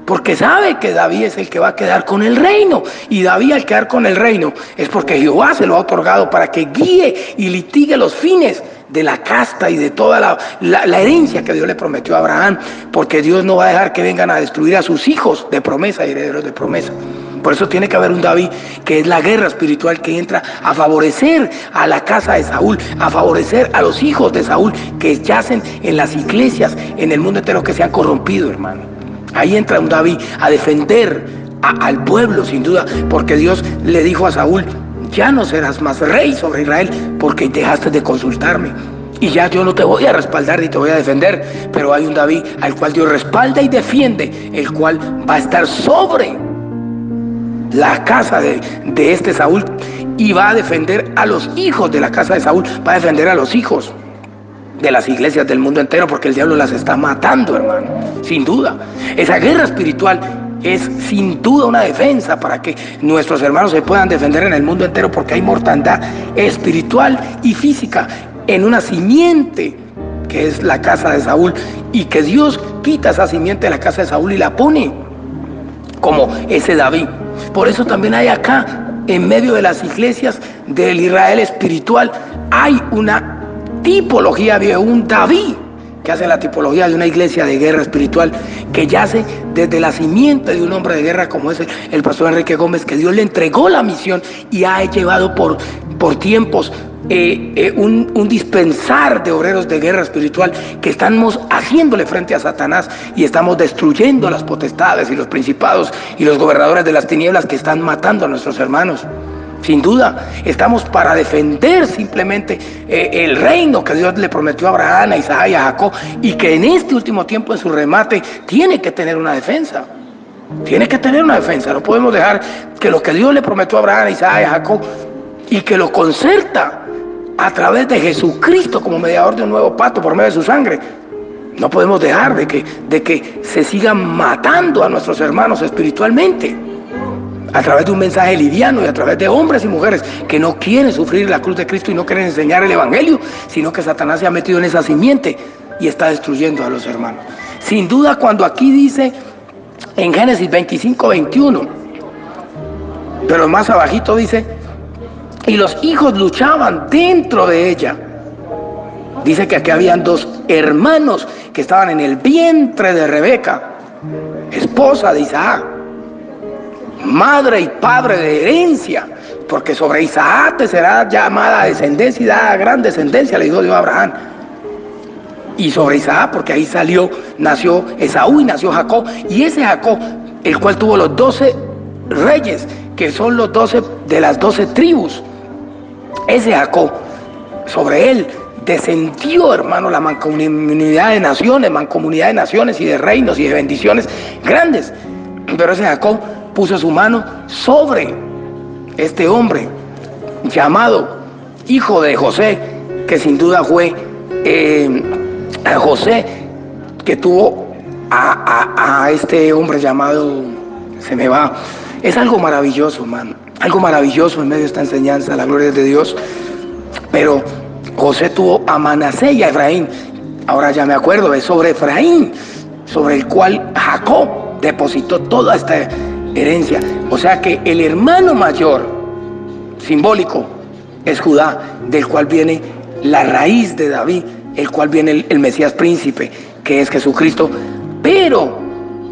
porque sabe que David es el que va a quedar con el reino, y David al quedar con el reino es porque Jehová se lo ha otorgado para que guíe y litigue los fines de la casta y de toda la herencia que Dios le prometió a Abraham, porque Dios no va a dejar que vengan a destruir a sus hijos de promesa y herederos de promesa. Por eso tiene que haber un David, que es la guerra espiritual, que entra a favorecer a la casa de Saúl, a favorecer a los hijos de Saúl que yacen en las iglesias, en el mundo entero, que se han corrompido, hermano. Ahí entra un David a defender al pueblo, sin duda, porque Dios le dijo a Saúl: ya no serás más rey sobre Israel, porque dejaste de consultarme, y ya yo no te voy a respaldar ni te voy a defender. Pero hay un David al cual Dios respalda y defiende, el cual va a estar sobre la casa de este Saúl, y va a defender a los hijos de la casa de Saúl, va a defender a los hijos de las iglesias del mundo entero, porque el diablo las está matando, hermano, sin duda. Esa guerra espiritual es sin duda una defensa para que nuestros hermanos se puedan defender en el mundo entero, porque hay mortandad espiritual y física en una simiente que es la casa de Saúl, y que Dios quita esa simiente de la casa de Saúl y la pone como ese David. Por eso también hay acá, en medio de las iglesias del Israel espiritual, hay una tipología de un David que hace la tipología de una iglesia de guerra espiritual, que yace desde la simiente de un hombre de guerra como es el pastor Enrique Gómez, que Dios le entregó la misión y ha llevado por tiempos un dispensar de obreros de guerra espiritual, que estamos haciéndole frente a Satanás y estamos destruyendo las potestades y los principados y los gobernadores de las tinieblas que están matando a nuestros hermanos. Sin duda, estamos para defender simplemente el reino que Dios le prometió a Abraham, a Isaac y a Jacob, y que en este último tiempo, en su remate, tiene que tener una defensa. Tiene que tener una defensa. No podemos dejar que lo que Dios le prometió a Abraham, a Isaac y a Jacob, y que lo concerta a través de Jesucristo como mediador de un nuevo pacto por medio de su sangre, no podemos dejar de que se sigan matando a nuestros hermanos espiritualmente. a través de un mensaje liviano y a través de hombres y mujeres que no quieren sufrir la cruz de Cristo y no quieren enseñar el evangelio, sino que Satanás se ha metido en esa simiente y está destruyendo a los hermanos. Sin duda, cuando aquí dice en Génesis 25, 21, pero más abajito dice, y los hijos luchaban dentro de ella. Dice que aquí habían dos hermanos que estaban en el vientre de Rebeca, esposa de Isaac, madre y padre de herencia, porque sobre Isaac te será llamada descendencia y da gran descendencia, le dijo Dios a Abraham. Y sobre Isaac, porque ahí nació Esaú y nació Jacob, y ese Jacob, el cual tuvo los 12 reyes, que son los 12 de las 12 tribus. Ese Jacob, sobre él descendió, hermano, la mancomunidad de naciones y de reinos y de bendiciones grandes. Pero ese Jacob puso su mano sobre este hombre llamado hijo de José, que sin duda fue José, que tuvo a este hombre llamado, se me va, es algo maravilloso, hermano, algo maravilloso en medio de esta enseñanza, la gloria de Dios. Pero José tuvo a Manasés y a Efraín. Ahora ya me acuerdo, es sobre Efraín, sobre el cual Jacob depositó toda esta herencia. O sea que el hermano mayor, simbólico, es Judá, del cual viene la raíz de David, el cual viene el Mesías príncipe, que es Jesucristo. Pero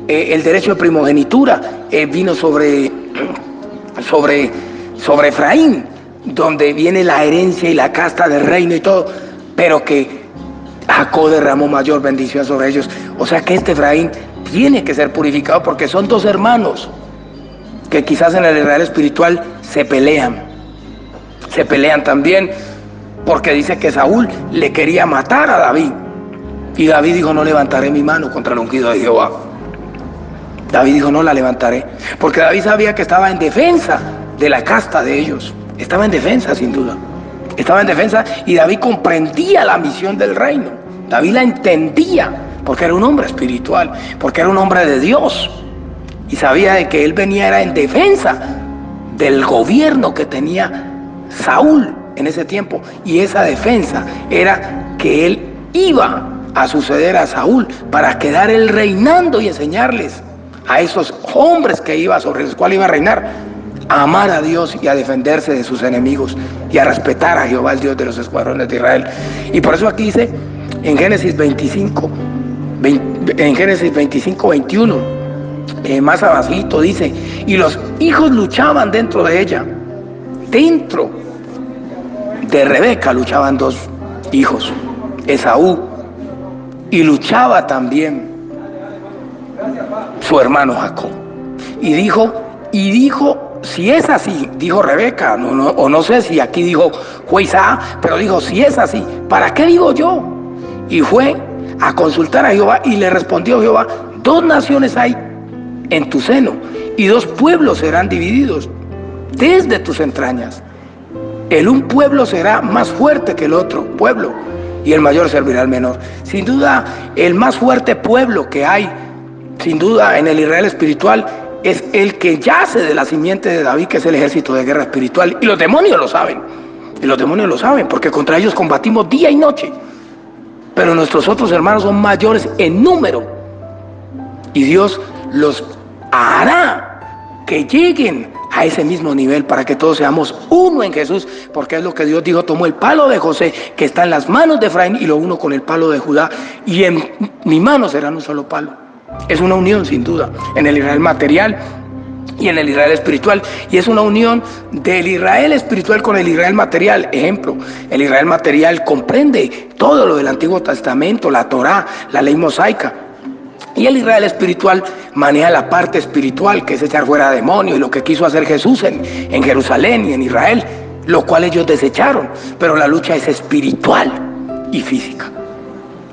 el derecho de primogenitura vino sobre Efraín, donde viene la herencia y la casta del reino y todo, pero que Jacob derramó mayor bendición sobre ellos. O sea que este Efraín tiene que ser purificado, porque son dos hermanos que quizás en el Israel espiritual se pelean también, porque dice que Saúl le quería matar a David, y David dijo: no levantaré mi mano contra el ungido de Jehová. David dijo: no la levantaré, porque David sabía que estaba en defensa de la casta de ellos. Estaba en defensa, sin duda. Estaba en defensa, y David comprendía la misión del reino. David la entendía, porque era un hombre espiritual, porque era un hombre de Dios. Y sabía de que él era en defensa del gobierno que tenía Saúl en ese tiempo. Y esa defensa era que él iba a suceder a Saúl para quedar él reinando y enseñarles a esos hombres que iba sobre los cuales iba a reinar, a amar a Dios y a defenderse de sus enemigos y a respetar a Jehová, el Dios de los escuadrones de Israel. Y por eso aquí dice en Génesis 25, 21, más abajito dice: y los hijos luchaban dentro de ella. Dentro de Rebeca luchaban dos hijos, Esaú, y luchaba también su hermano Jacob. Y dijo, si es así, dijo Rebeca, o no sé si aquí dijo fue Isaac, pero dijo: si es así, ¿para qué vivo yo? Y fue a consultar a Jehová, y le respondió Jehová: 2 naciones hay en tu seno, y 2 pueblos serán divididos desde tus entrañas. El un pueblo será más fuerte que el otro pueblo, y el mayor servirá al menor. Sin duda, el más fuerte pueblo que hay, sin duda, en el Israel espiritual, es el que yace de la simiente de David, que es el ejército de guerra espiritual. Y los demonios lo saben. Porque contra ellos combatimos día y noche. Pero nuestros otros hermanos son mayores en número. Y Dios los hará que lleguen a ese mismo nivel, para que todos seamos uno en Jesús. Porque es lo que Dios dijo: tomó el palo de José, que está en las manos de Efraín, y lo uno con el palo de Judá, y en mi mano serán un solo palo. Es una unión, sin duda, en el Israel material y en el Israel espiritual. Y es una unión del Israel espiritual con el Israel material. Ejemplo, el Israel material comprende todo lo del Antiguo Testamento, la Torá, la ley mosaica. Y el Israel espiritual maneja la parte espiritual, que es echar fuera demonios, y lo que quiso hacer Jesús en Jerusalén y en Israel, lo cual ellos desecharon. Pero la lucha es espiritual y física.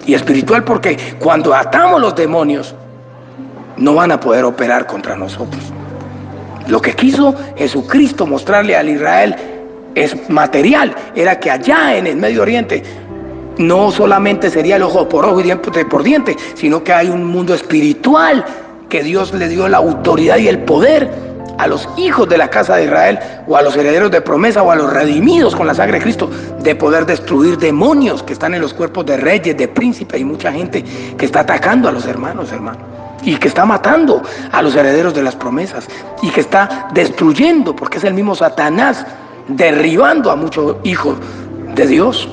Y espiritual porque cuando atamos los demonios, no van a poder operar contra nosotros. Lo que quiso Jesucristo mostrarle al Israel es material, era que allá en el Medio Oriente no solamente sería el ojo por ojo y diente por diente, sino que hay un mundo espiritual que Dios le dio la autoridad y el poder a los hijos de la casa de Israel, o a los herederos de promesa, o a los redimidos con la sangre de Cristo, de poder destruir demonios que están en los cuerpos de reyes, de príncipes, y mucha gente que está atacando a los hermanos, y que está matando a los herederos de las promesas, y que está destruyendo, porque es el mismo Satanás, derribando a muchos hijos de Dios.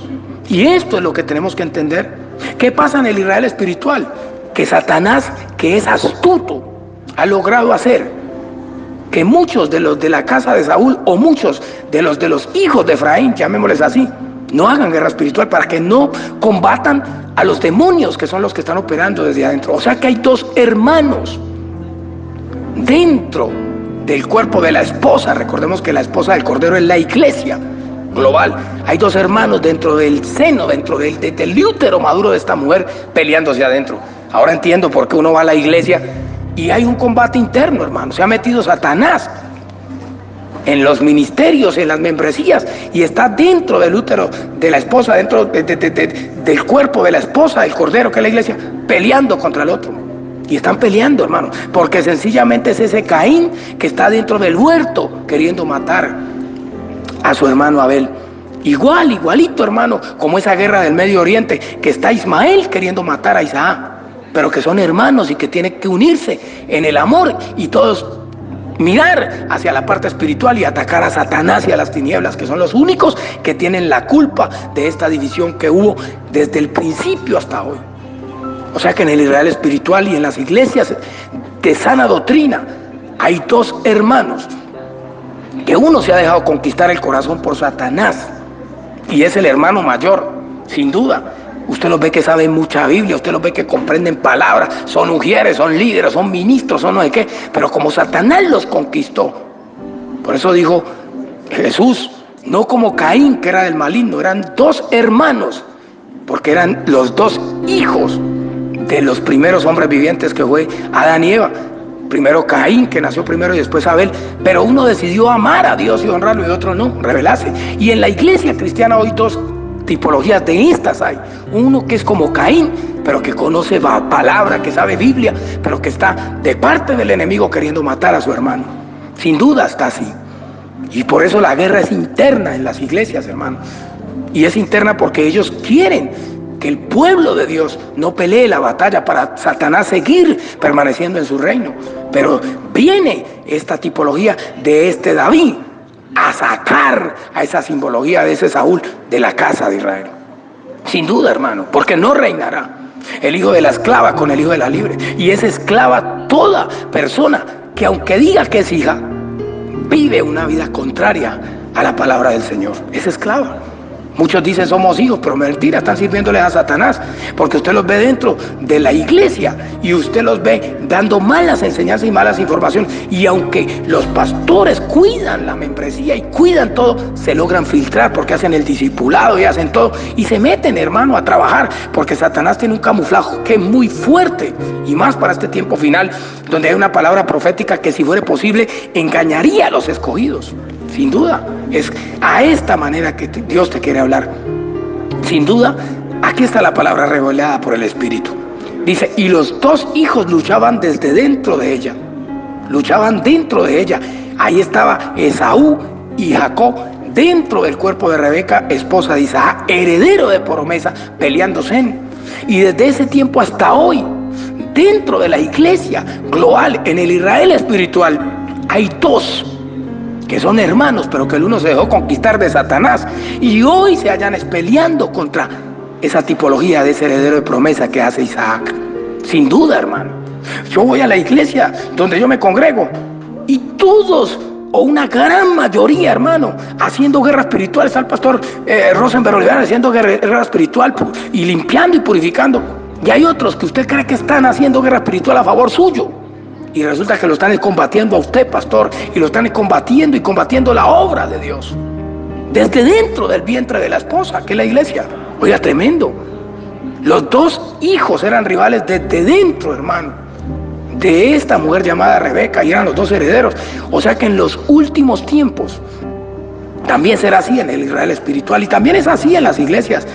Y esto es lo que tenemos que entender. ¿Qué pasa en el Israel espiritual? Que Satanás, que es astuto, ha logrado hacer que muchos de los de la casa de Saúl, o muchos de los hijos de Efraín, llamémosles así, no hagan guerra espiritual, para que no combatan a los demonios que son los que están operando desde adentro. O sea que hay dos hermanos dentro del cuerpo de la esposa. Recordemos que la esposa del Cordero es la iglesia global. Hay dos hermanos dentro del seno, dentro del útero maduro de esta mujer, peleándose adentro. Ahora entiendo por qué uno va a la iglesia y hay un combate interno, hermano. Se ha metido Satanás en los ministerios, en las membresías, y está dentro del útero de la esposa, dentro del cuerpo de la esposa del Cordero, que es la iglesia, peleando contra el otro. Y están peleando, hermano, porque sencillamente es ese Caín que está dentro del huerto queriendo matar a su hermano Abel. Igualito, hermano, como esa guerra del Medio Oriente, que está Ismael queriendo matar a Isaac, pero que son hermanos y que tienen que unirse en el amor y todos mirar hacia la parte espiritual y atacar a Satanás y a las tinieblas, que son los únicos que tienen la culpa de esta división que hubo desde el principio hasta hoy. O sea que en el Israel espiritual y en las iglesias de sana doctrina hay dos hermanos, que uno se ha dejado conquistar el corazón por Satanás, y es el hermano mayor, sin duda. Usted los ve que saben mucha Biblia, usted los ve que comprenden palabras, son ujieres, son líderes, son ministros, son no sé qué, pero como Satanás los conquistó. Por eso dijo Jesús, no como Caín, que era del maligno, eran dos hermanos, porque eran los dos hijos de los primeros hombres vivientes, que fue Adán y Eva. Primero Caín, que nació primero, y después Abel, pero uno decidió amar a Dios y honrarlo, y otro no, rebelarse. Y en la iglesia cristiana hoy dos tipologías de estas hay. Uno que es como Caín, pero que conoce la palabra, que sabe Biblia, pero que está de parte del enemigo queriendo matar a su hermano. Sin duda está así. Y por eso la guerra es interna en las iglesias, hermano. Y es interna porque ellos quieren que el pueblo de Dios no pelee la batalla para Satanás seguir permaneciendo en su reino. Pero viene esta tipología de este David a sacar a esa simbología de ese Saúl de la casa de Israel. Sin duda, hermano, porque no reinará el hijo de la esclava con el hijo de la libre. Y es esclava toda persona que, aunque diga que es hija, vive una vida contraria a la palabra del Señor. Es esclava. Muchos dicen somos hijos, pero mentira, están sirviéndoles a Satanás, porque usted los ve dentro de la iglesia y usted los ve dando malas enseñanzas y malas informaciones, y aunque los pastores cuidan la membresía y cuidan todo, se logran filtrar porque hacen el discipulado y hacen todo y se meten, hermano, a trabajar, porque Satanás tiene un camuflaje que es muy fuerte, y más para este tiempo final, donde hay una palabra profética que, si fuera posible, engañaría a los escogidos. Sin duda, es a esta manera que Dios te quiere hablar. Sin duda, aquí está la palabra revelada por el Espíritu. Dice, y los dos hijos luchaban desde dentro de ella. Luchaban dentro de ella. Ahí estaba Esaú y Jacob dentro del cuerpo de Rebeca, esposa de Isaac, heredero de promesa, peleándose. Y desde ese tiempo hasta hoy, dentro de la iglesia global, en el Israel espiritual, hay dos que son hermanos, pero que el uno se dejó conquistar de Satanás, y hoy se hallan peleando contra esa tipología de ese heredero de promesa que hace Isaac. Sin duda, hermano. Yo voy a la iglesia donde yo me congrego, y todos, o una gran mayoría, hermano, haciendo guerra espiritual. Está el pastor Rosenberg Olivar haciendo guerra espiritual y limpiando y purificando. Y hay otros que usted cree que están haciendo guerra espiritual a favor suyo, y resulta que lo están combatiendo a usted, pastor, y lo están combatiendo y combatiendo la obra de Dios desde dentro del vientre de la esposa, que es la iglesia. Oiga, tremendo. Los dos hijos eran rivales desde dentro, hermano, de esta mujer llamada Rebeca, y eran los dos herederos. O sea que en los últimos tiempos también será así en el Israel espiritual, y también es así en las iglesias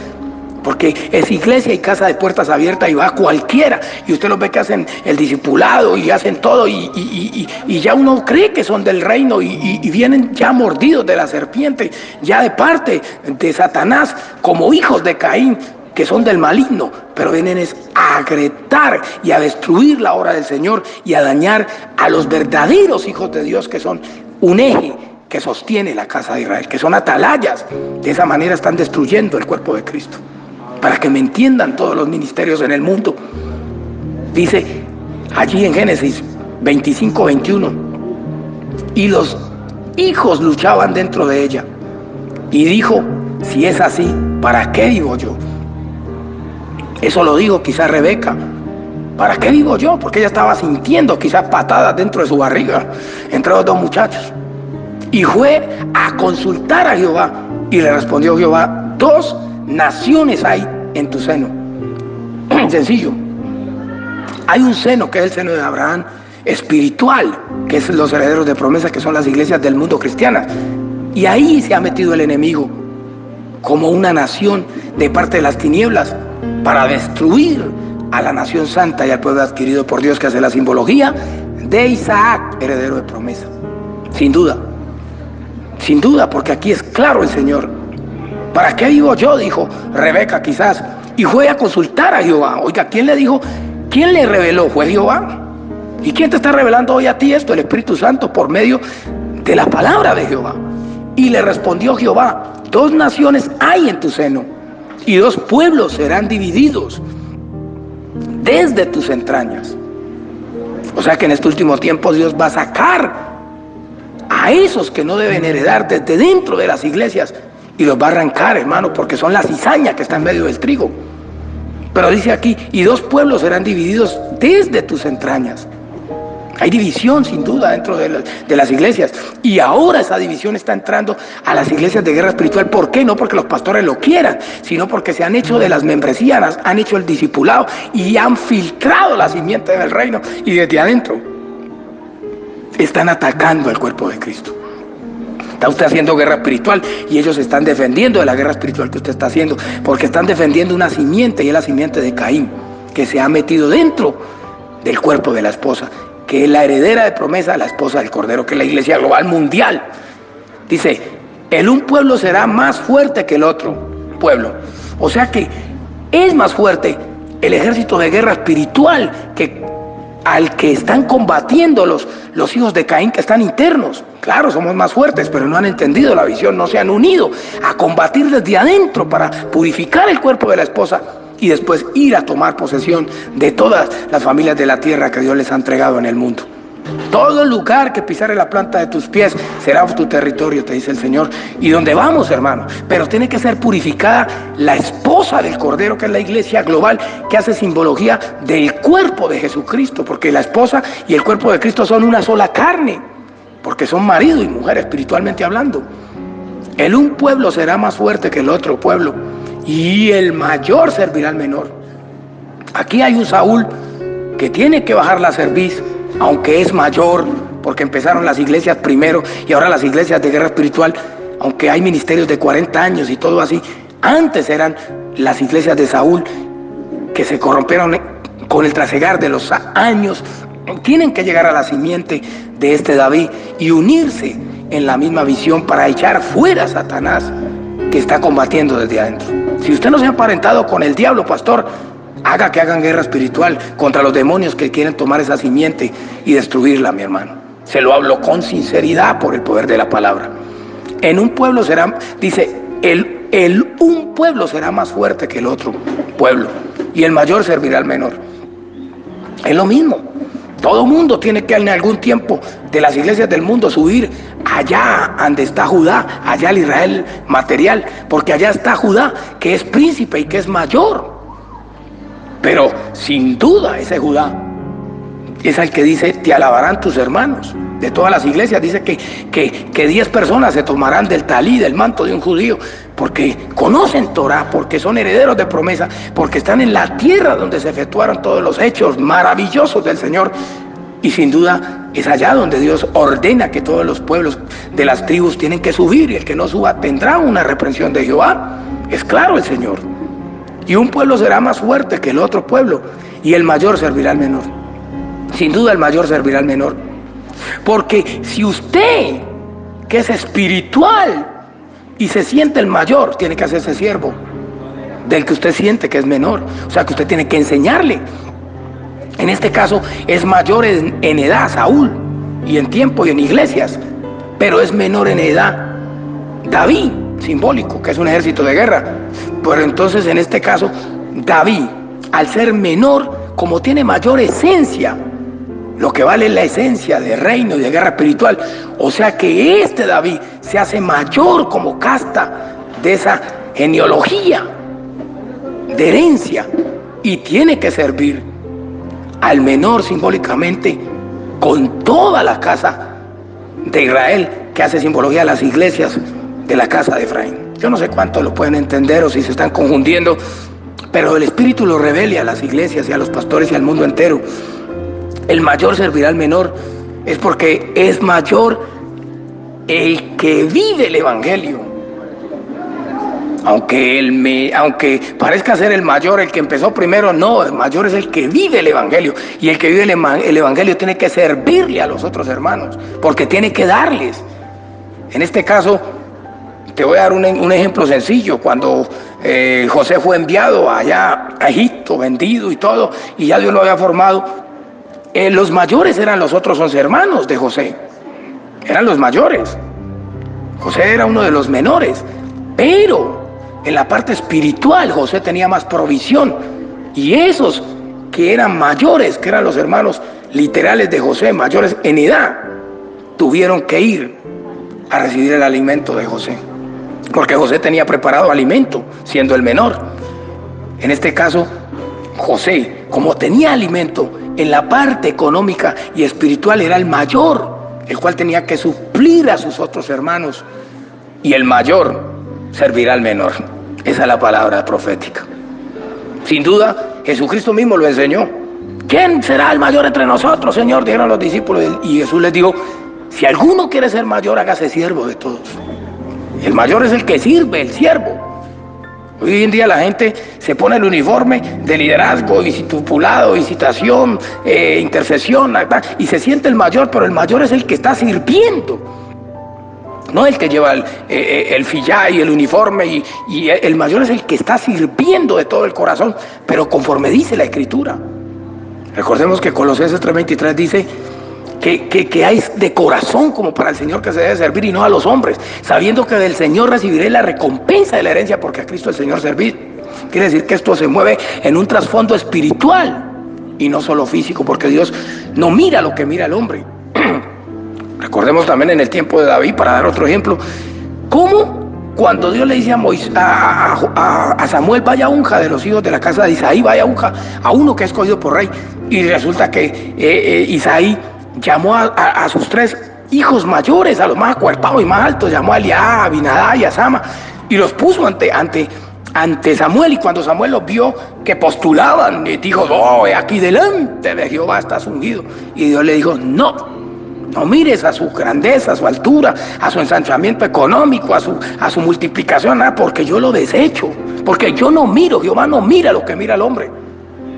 Porque es iglesia y casa de puertas abiertas y va cualquiera. Y usted los ve que hacen el discipulado y hacen todo y ya uno cree que son del reino y vienen ya mordidos de la serpiente, ya de parte de Satanás, como hijos de Caín, que son del maligno, pero vienen es a agrietar y a destruir la obra del Señor y a dañar a los verdaderos hijos de Dios, que son un eje que sostiene la casa de Israel, que son atalayas. De esa manera están destruyendo el cuerpo de Cristo. Para que me entiendan todos los ministerios en el mundo. Dice allí en Génesis 25, 21, y los hijos luchaban dentro de ella. Y dijo, si es así, ¿para qué vivo yo? Eso lo dijo quizás Rebeca. ¿Para qué vivo yo? Porque ella estaba sintiendo quizás patadas dentro de su barriga entre los dos muchachos. Y fue a consultar a Jehová. Y le respondió Jehová, 2 naciones hay en tu seno. Sencillo. Hay un seno que es el seno de Abraham espiritual, que es los herederos de promesa, que son las iglesias del mundo cristianas. Y ahí se ha metido el enemigo como una nación de parte de las tinieblas para destruir a la nación santa y al pueblo adquirido por Dios, que hace la simbología de Isaac, heredero de promesa. Sin duda, porque aquí es claro el Señor. ¿Para qué vivo yo? Dijo Rebeca quizás. Y fue a consultar a Jehová. Oiga, ¿quién le dijo? ¿Quién le reveló? Fue Jehová. ¿Y quién te está revelando hoy a ti esto? El Espíritu Santo, por medio de la palabra de Jehová. Y le respondió Jehová, 2 naciones hay en tu seno, y 2 pueblos serán divididos desde tus entrañas. O sea que en este último tiempo Dios va a sacar a esos que no deben heredar desde dentro de las iglesias y los va a arrancar, hermano, porque son la cizaña que está en medio del trigo. Pero dice aquí, y 2 pueblos serán divididos desde tus entrañas. Hay división sin duda dentro de las iglesias, y ahora esa división está entrando a las iglesias de guerra espiritual. ¿Por qué? No porque los pastores lo quieran, sino porque se han hecho de las membresías, han hecho el discipulado y han filtrado la simiente del reino, y desde adentro están atacando al cuerpo de Cristo. Está usted haciendo guerra espiritual y ellos están defendiendo de la guerra espiritual que usted está haciendo, porque están defendiendo una simiente, y es la simiente de Caín, que se ha metido dentro del cuerpo de la esposa, que es la heredera de promesa, la esposa del Cordero, que es la iglesia global mundial. Dice, un pueblo será más fuerte que el otro pueblo. O sea que es más fuerte el ejército de guerra espiritual que al que están combatiendo los hijos de Caín, que están internos. Claro, somos más fuertes, pero no han entendido la visión, no se han unido a combatir desde adentro para purificar el cuerpo de la esposa y después ir a tomar posesión de todas las familias de la tierra que Dios les ha entregado en el mundo. Todo lugar que pisare la planta de tus pies será tu territorio, te dice el Señor. Y donde vamos, hermano, pero tiene que ser purificada la esposa del Cordero, que es la iglesia global, que hace simbología del cuerpo de Jesucristo, porque la esposa y el cuerpo de Cristo son una sola carne, porque son marido y mujer espiritualmente hablando. Un pueblo será más fuerte que el otro pueblo, y el mayor servirá al menor. Aquí hay un Saúl que tiene que bajar la cerviz, aunque es mayor, porque empezaron las iglesias primero y ahora las iglesias de guerra espiritual, aunque hay ministerios de 40 años y todo así. Antes eran las iglesias de Saúl que se corrompieron con el trasegar de los años. Tienen que llegar a la simiente de este David y unirse en la misma visión para echar fuera a Satanás, que está combatiendo desde adentro. Si usted no se ha emparentado con el diablo, pastor, haga que hagan guerra espiritual contra los demonios que quieren tomar esa simiente y destruirla, mi hermano. Se lo hablo con sinceridad por el poder de la palabra. En un pueblo será, dice, un pueblo será más fuerte que el otro pueblo, y el mayor servirá al menor. Es lo mismo. Todo mundo tiene que en algún tiempo de las iglesias del mundo subir allá donde está Judá, allá el Israel material, porque allá está Judá, que es príncipe y que es mayor. Pero sin duda ese Judá es el que dice, te alabarán tus hermanos. De todas las iglesias dice que 10 personas se tomarán del talí, del manto de un judío, porque conocen Torah, porque son herederos de promesa, porque están en la tierra donde se efectuaron todos los hechos maravillosos del Señor. Y sin duda es allá donde Dios ordena que todos los pueblos de las tribus tienen que subir, y el que no suba tendrá una reprensión de Jehová. Es claro el Señor. Y un pueblo será más fuerte que el otro pueblo, y el mayor servirá al menor. Sin duda el mayor servirá al menor. Porque si usted, que es espiritual y se siente el mayor, tiene que hacerse siervo del que usted siente que es menor. O sea que usted tiene que enseñarle. En este caso es mayor en edad Saúl, y en tiempo y en iglesias, pero es menor en edad David, simbólico, que es un ejército de guerra. Pero entonces en este caso David, al ser menor, como tiene mayor esencia, lo que vale es la esencia de reino y de guerra espiritual. O sea que este David se hace mayor como casta de esa genealogía de herencia, y tiene que servir al menor simbólicamente con toda la casa de Israel, que hace simbología de las iglesias de la casa de Efraín. Yo no sé cuánto lo pueden entender o si se están confundiendo, pero el Espíritu lo revela a las iglesias y a los pastores y al mundo entero. El mayor servirá al menor, es porque es mayor el que vive el Evangelio. Aunque parezca ser el mayor el que empezó primero, no, el mayor es el que vive el Evangelio. Y el que vive el Evangelio tiene que servirle a los otros hermanos, porque tiene que darles. En este caso, te voy a dar un ejemplo sencillo. Cuando José fue enviado allá a Egipto, vendido y todo, y ya Dios lo había formado, los mayores eran los otros 11 hermanos de José. Eran los mayores. José era uno de los menores, pero en la parte espiritual José tenía más provisión, y esos que eran mayores, que eran los hermanos literales de José, mayores en edad, tuvieron que ir a recibir el alimento de José, porque José tenía preparado alimento siendo el menor. En este caso José, como tenía alimento en la parte económica y espiritual, era el mayor, el cual tenía que suplir a sus otros hermanos, y el mayor servirá al menor. Esa es la palabra profética. Sin duda, Jesucristo mismo lo enseñó. ¿Quién será el mayor entre nosotros, Señor?, dijeron los discípulos. Y Jesús les dijo: si alguno quiere ser mayor, hágase siervo de todos. El mayor es el que sirve, el siervo. Hoy en día la gente se pone el uniforme de liderazgo, discipulado, visitación, intercesión, ¿verdad?, y se siente el mayor, pero el mayor es el que está sirviendo. No el que lleva el fillá y el uniforme, y el mayor es el que está sirviendo de todo el corazón, pero conforme dice la Escritura. Recordemos que Colosenses 3:23 dice que hay de corazón como para el Señor que se debe servir, y no a los hombres, sabiendo que del Señor recibiré la recompensa de la herencia, porque a Cristo el Señor serví. Quiere decir que esto se mueve en un trasfondo espiritual y no solo físico, porque Dios no mira lo que mira el hombre. Recordemos también en el tiempo de David, para dar otro ejemplo, cómo cuando Dios le dice a Samuel: vaya unja de los hijos de la casa de Isaí, vaya unja a uno que ha escogido por rey, y resulta que Isaí llamó a sus 3 hijos mayores, a los más acuerpados y más altos, llamó a Eliab, a Abinadab y a Sama, y los puso ante Samuel. Y cuando Samuel los vio que postulaban, dijo: no, aquí delante de Jehová estás ungido. Y Dios le dijo: no mires a su grandeza, a su altura, a su ensanchamiento económico, a su multiplicación, nada, porque yo lo desecho, porque yo no miro, Jehová no mira lo que mira el hombre.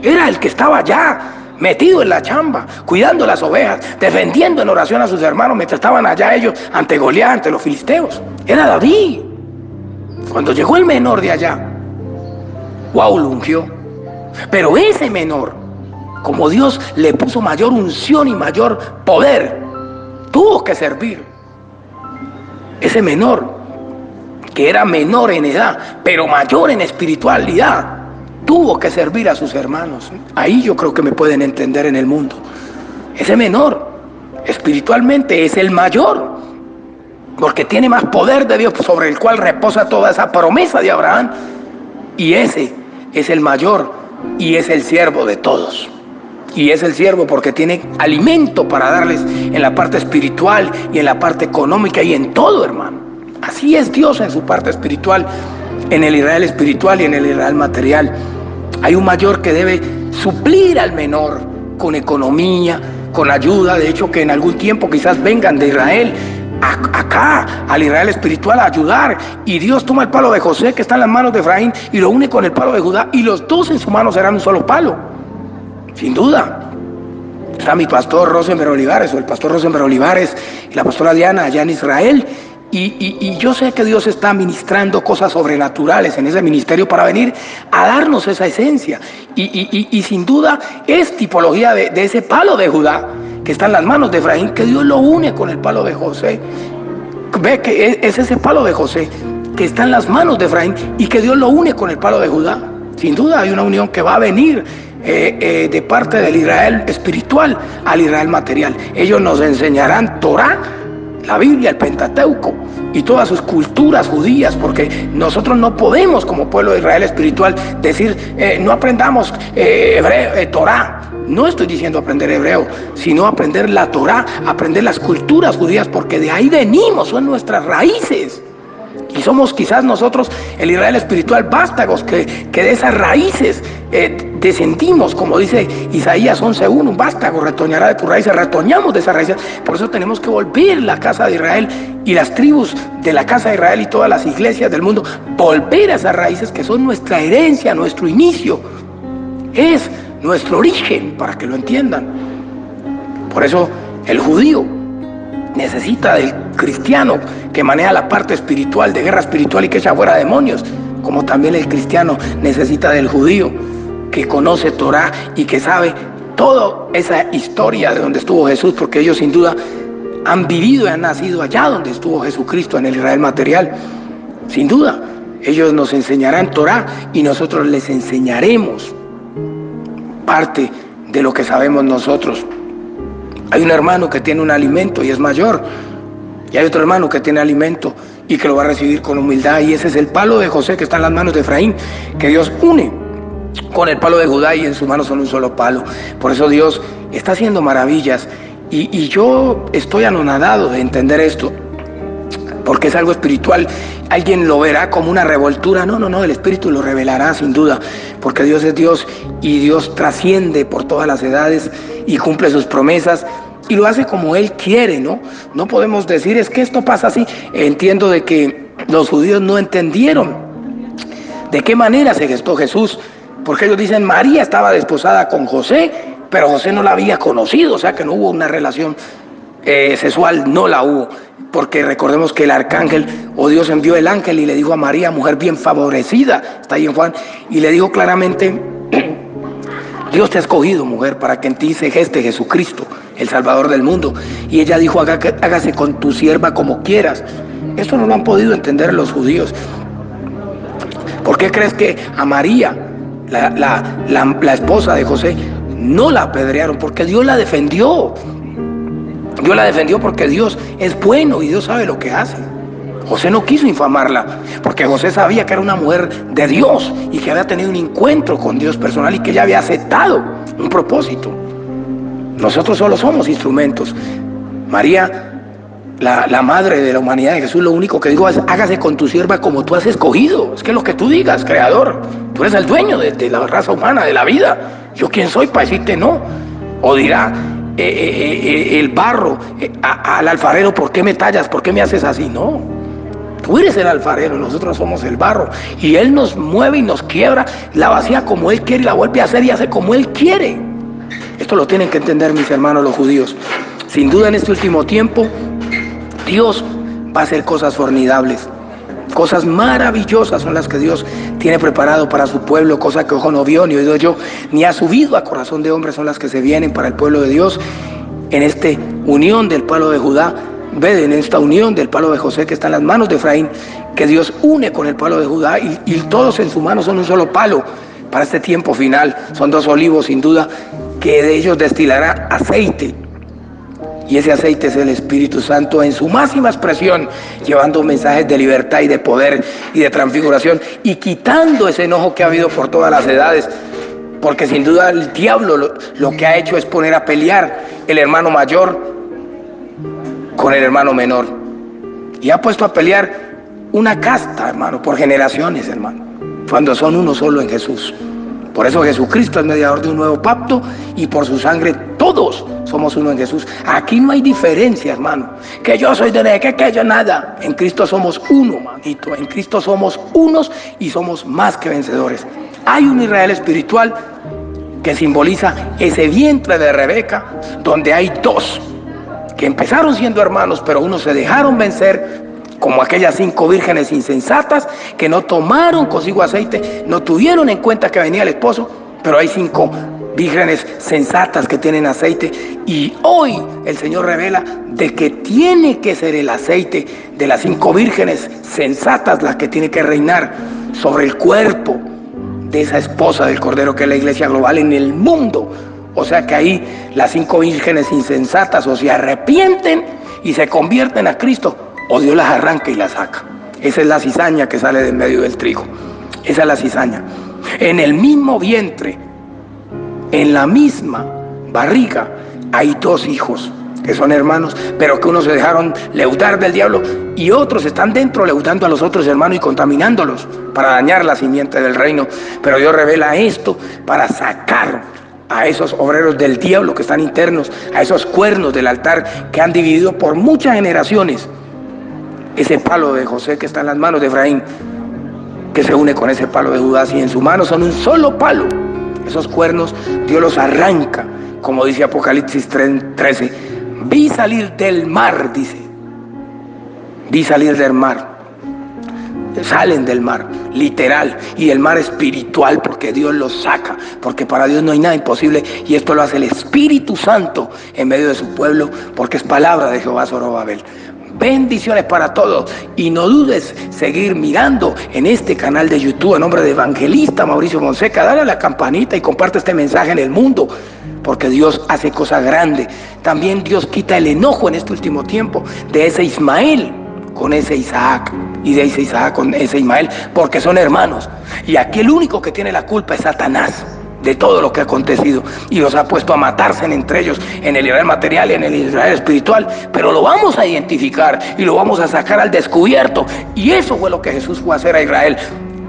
Era el que estaba allá, metido en la chamba, cuidando las ovejas, defendiendo en oración a sus hermanos mientras estaban allá ellos ante Goliat, ante los filisteos. Era David. Cuando llegó el menor de allá, wow, lo ungió. Pero ese menor, como Dios le puso mayor unción y mayor poder, tuvo que servir. Ese menor, que era menor en edad, pero mayor en espiritualidad, tuvo que servir a sus hermanos. Ahí yo creo que me pueden entender en el mundo. Ese menor, espiritualmente, es el mayor, porque tiene más poder de Dios, sobre el cual reposa toda esa promesa de Abraham. Y ese es el mayor, y es el siervo de todos. Y es el siervo porque tiene alimento para darles en la parte espiritual y en la parte económica y en todo, hermano. Así es Dios en su parte espiritual, en el Israel espiritual y en el Israel material. Hay un mayor que debe suplir al menor con economía, con ayuda. De hecho, que en algún tiempo quizás vengan de Israel acá, al Israel espiritual, a ayudar. Y Dios toma el palo de José, que está en las manos de Efraín, y lo une con el palo de Judá, y los dos en su mano serán un solo palo. Sin duda. Está mi pastor Rosenberg Olivares, o el pastor Rosenberg Olivares, y la pastora Diana allá en Israel. Y yo sé que Dios está ministrando cosas sobrenaturales en ese ministerio para venir a darnos esa esencia. Y sin duda es tipología de ese palo de Judá que está en las manos de Efraín, que Dios lo une con el palo de José. Ve que es ese palo de José que está en las manos de Efraín y que Dios lo une con el palo de Judá. Sin duda hay una unión que va a venir de parte del Israel espiritual al Israel material. Ellos nos enseñarán Torá, la Biblia, el Pentateuco y todas sus culturas judías, porque nosotros no podemos como pueblo de Israel espiritual decir no aprendamos Torá. No estoy diciendo aprender hebreo, sino aprender la Torá, aprender las culturas judías, porque de ahí venimos, son nuestras raíces. Y somos quizás nosotros, el Israel espiritual, vástagos que de esas raíces descendimos, como dice Isaías 11:1, un vástago retoñará de tus raíces, retoñamos de esas raíces. Por eso tenemos que volver la casa de Israel y las tribus de la casa de Israel y todas las iglesias del mundo, volver a esas raíces que son nuestra herencia, nuestro inicio, es nuestro origen, para que lo entiendan. Por eso el judío necesita del cristiano que maneja la parte espiritual, de guerra espiritual y que echa fuera demonios, como también el cristiano necesita del judío que conoce Torá y que sabe toda esa historia de donde estuvo Jesús, porque ellos sin duda han vivido y han nacido allá donde estuvo Jesucristo, en el Israel material. Sin duda, ellos nos enseñarán Torá y nosotros les enseñaremos parte de lo que sabemos nosotros. Hay un hermano que tiene un alimento y es mayor, y hay otro hermano que tiene alimento y que lo va a recibir con humildad, y ese es el palo de José que está en las manos de Efraín, que Dios une con el palo de Judá, y en sus manos son un solo palo. Por eso Dios está haciendo maravillas, y yo estoy anonadado de entender esto, porque es algo espiritual. Alguien lo verá como una revoltura. No, el Espíritu lo revelará sin duda, porque Dios es Dios y Dios trasciende por todas las edades y cumple sus promesas y lo hace como Él quiere, ¿no? No podemos decir, es que esto pasa así. Entiendo de que los judíos no entendieron de qué manera se gestó Jesús, porque ellos dicen, María estaba desposada con José, pero José no la había conocido, o sea que no hubo una relación sexual, no la hubo, porque recordemos que el arcángel o Dios envió el ángel y le dijo a María, mujer bien favorecida, está ahí en Juan, y le dijo claramente, Dios te ha escogido, mujer, para que en ti se geste Jesucristo, el Salvador del mundo. Y ella dijo, hágase con tu sierva como quieras. Esto no lo han podido entender los judíos. ¿Por qué crees que a María, la esposa de José, no la apedrearon? Porque Dios la defendió. Dios la defendió porque Dios es bueno y Dios sabe lo que hace. José no quiso infamarla, porque José sabía que era una mujer de Dios y que había tenido un encuentro con Dios personal y que ella había aceptado un propósito. Nosotros solo somos instrumentos. María, la madre de la humanidad de Jesús, lo único que dijo es, hágase con tu sierva como tú has escogido. Es que lo que tú digas, Creador, tú eres el dueño de la raza humana, de la vida. ¿Yo quién soy para decirte no? O dirá el barro al alfarero, ¿por qué me tallas? ¿Por qué me haces así? No. Tú eres el alfarero, nosotros somos el barro. Y Él nos mueve y nos quiebra, la vacía como Él quiere y la vuelve a hacer y hace como Él quiere. Esto lo tienen que entender mis hermanos los judíos. Sin duda en este último tiempo, Dios va a hacer cosas formidables. Cosas maravillosas son las que Dios tiene preparado para su pueblo, cosas que ojo no vio, ni oído yo, ni ha subido a corazón de hombre, son las que se vienen para el pueblo de Dios. En esta unión del palo de Judá, en esta unión del palo de José que está en las manos de Efraín, que Dios une con el palo de Judá y todos en su mano son un solo palo para este tiempo final. Son dos olivos sin duda, que de ellos destilará aceite. Y ese aceite es el Espíritu Santo en su máxima expresión, llevando mensajes de libertad y de poder y de transfiguración y quitando ese enojo que ha habido por todas las edades. Porque sin duda el diablo lo que ha hecho es poner a pelear el hermano mayor con el hermano menor. Y ha puesto a pelear una casta, hermano, por generaciones, hermano, cuando son uno solo en Jesús. Por eso Jesucristo es mediador de un nuevo pacto y por su sangre todos somos uno en Jesús. Aquí no hay diferencia, hermano. Que yo soy de que yo nada. En Cristo somos uno, manito. En Cristo somos unos y somos más que vencedores. Hay un Israel espiritual que simboliza ese vientre de Rebeca, donde hay dos que empezaron siendo hermanos, pero unos se dejaron vencer, como aquellas 5 vírgenes insensatas que no tomaron consigo aceite, no tuvieron en cuenta que venía el esposo, pero hay 5 vírgenes sensatas que tienen aceite, y hoy el Señor revela de que tiene que ser el aceite de las 5 vírgenes sensatas las que tiene que reinar sobre el cuerpo de esa esposa del Cordero que es la iglesia global en el mundo. O sea que ahí las 5 vírgenes insensatas o se arrepienten y se convierten a Cristo, o Dios las arranca y las saca. Esa es la cizaña que sale del medio del trigo. Esa es la cizaña. En el mismo vientre, en la misma barriga, hay 2 hijos que son hermanos, pero que unos se dejaron leudar del diablo y otros están dentro leudando a los otros hermanos y contaminándolos para dañar la simiente del reino. Pero Dios revela esto para sacar a esos obreros del diablo que están internos, a esos cuernos del altar que han dividido por muchas generaciones ese palo de José que está en las manos de Efraín, que se une con ese palo de Judas, y en su mano son un solo palo. Esos cuernos Dios los arranca, como dice Apocalipsis 13. Vi salir del mar, dice. Vi salir del mar. Salen del mar, literal, y el mar espiritual, porque Dios los saca, porque para Dios no hay nada imposible, y esto lo hace el Espíritu Santo en medio de su pueblo, porque es palabra de Jehová Zorobabel. Bendiciones para todos, y no dudes seguir mirando en este canal de YouTube en nombre de Evangelista Mauricio Fonseca. Dale a la campanita y comparte este mensaje en el mundo, porque Dios hace cosas grandes. También Dios quita el enojo en este último tiempo de ese Ismael con ese Isaac, y de ese Isaac con ese Ismael, porque son hermanos. Y aquí el único que tiene la culpa es Satanás de todo lo que ha acontecido, y los ha puesto a matarse entre ellos, en el Israel material y en el Israel espiritual. Pero lo vamos a identificar y lo vamos a sacar al descubierto, y eso fue lo que Jesús fue a hacer a Israel,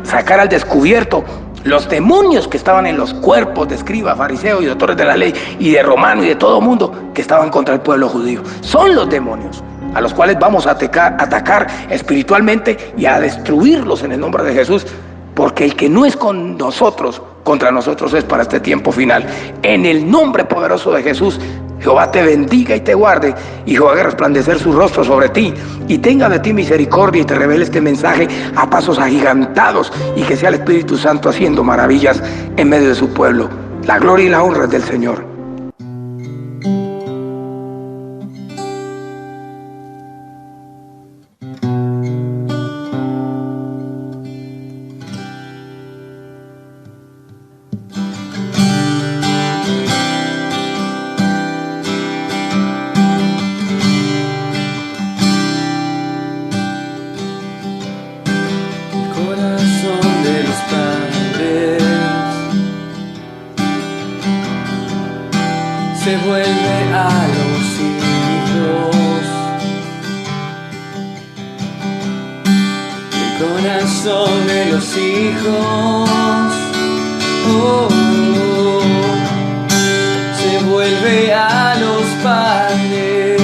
sacar al descubierto los demonios que estaban en los cuerpos de escribas, fariseos y doctores de la ley y de romanos y de todo mundo que estaban contra el pueblo judío. Son los demonios a los cuales vamos a atacar espiritualmente y a destruirlos en el nombre de Jesús, porque el que no es con nosotros, contra nosotros es para este tiempo final. En el nombre poderoso de Jesús, Jehová te bendiga y te guarde, y Jehová haga resplandecer su rostro sobre ti y tenga de ti misericordia, y te revele este mensaje a pasos agigantados, y que sea el Espíritu Santo haciendo maravillas en medio de su pueblo. La gloria y la honra es del Señor. Se vuelve a los hijos, el corazón de los hijos, se vuelve a los padres.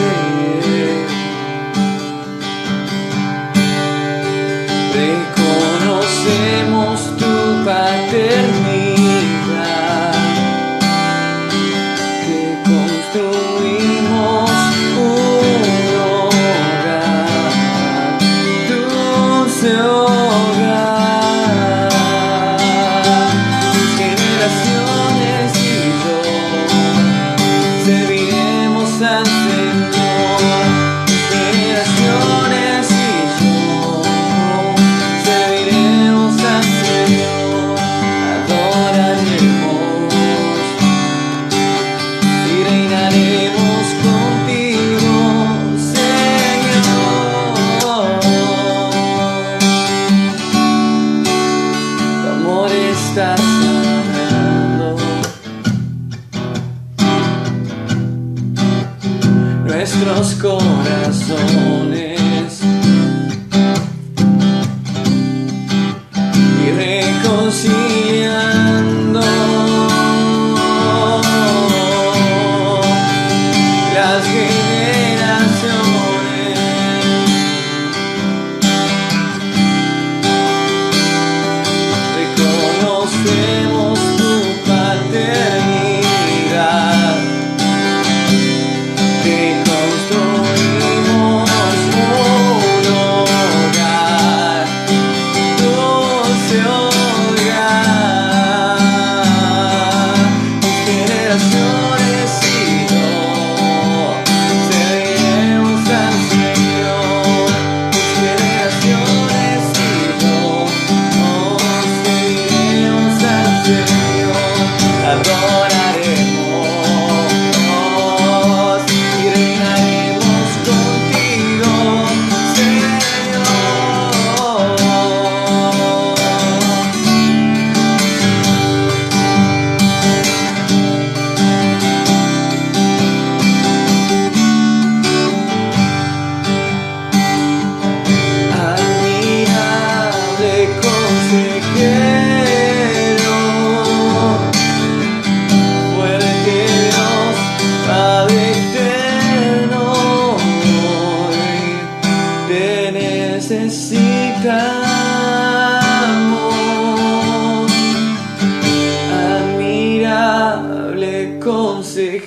Reconocemos tu paternidad. Nuestros corazones y reconciliando necesitamos, admirable consejero,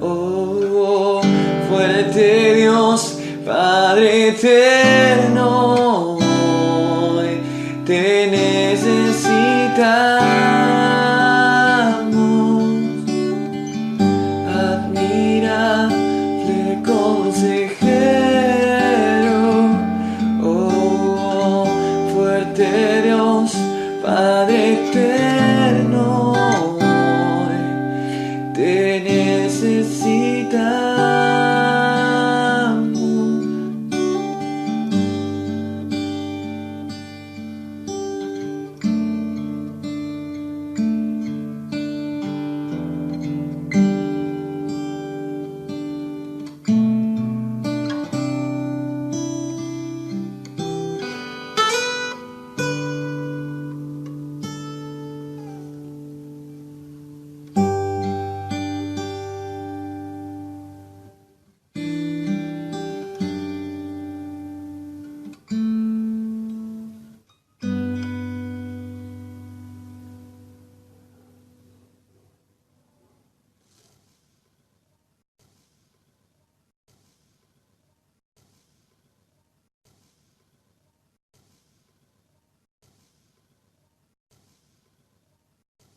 oh, fuerte Dios, Padre eterno.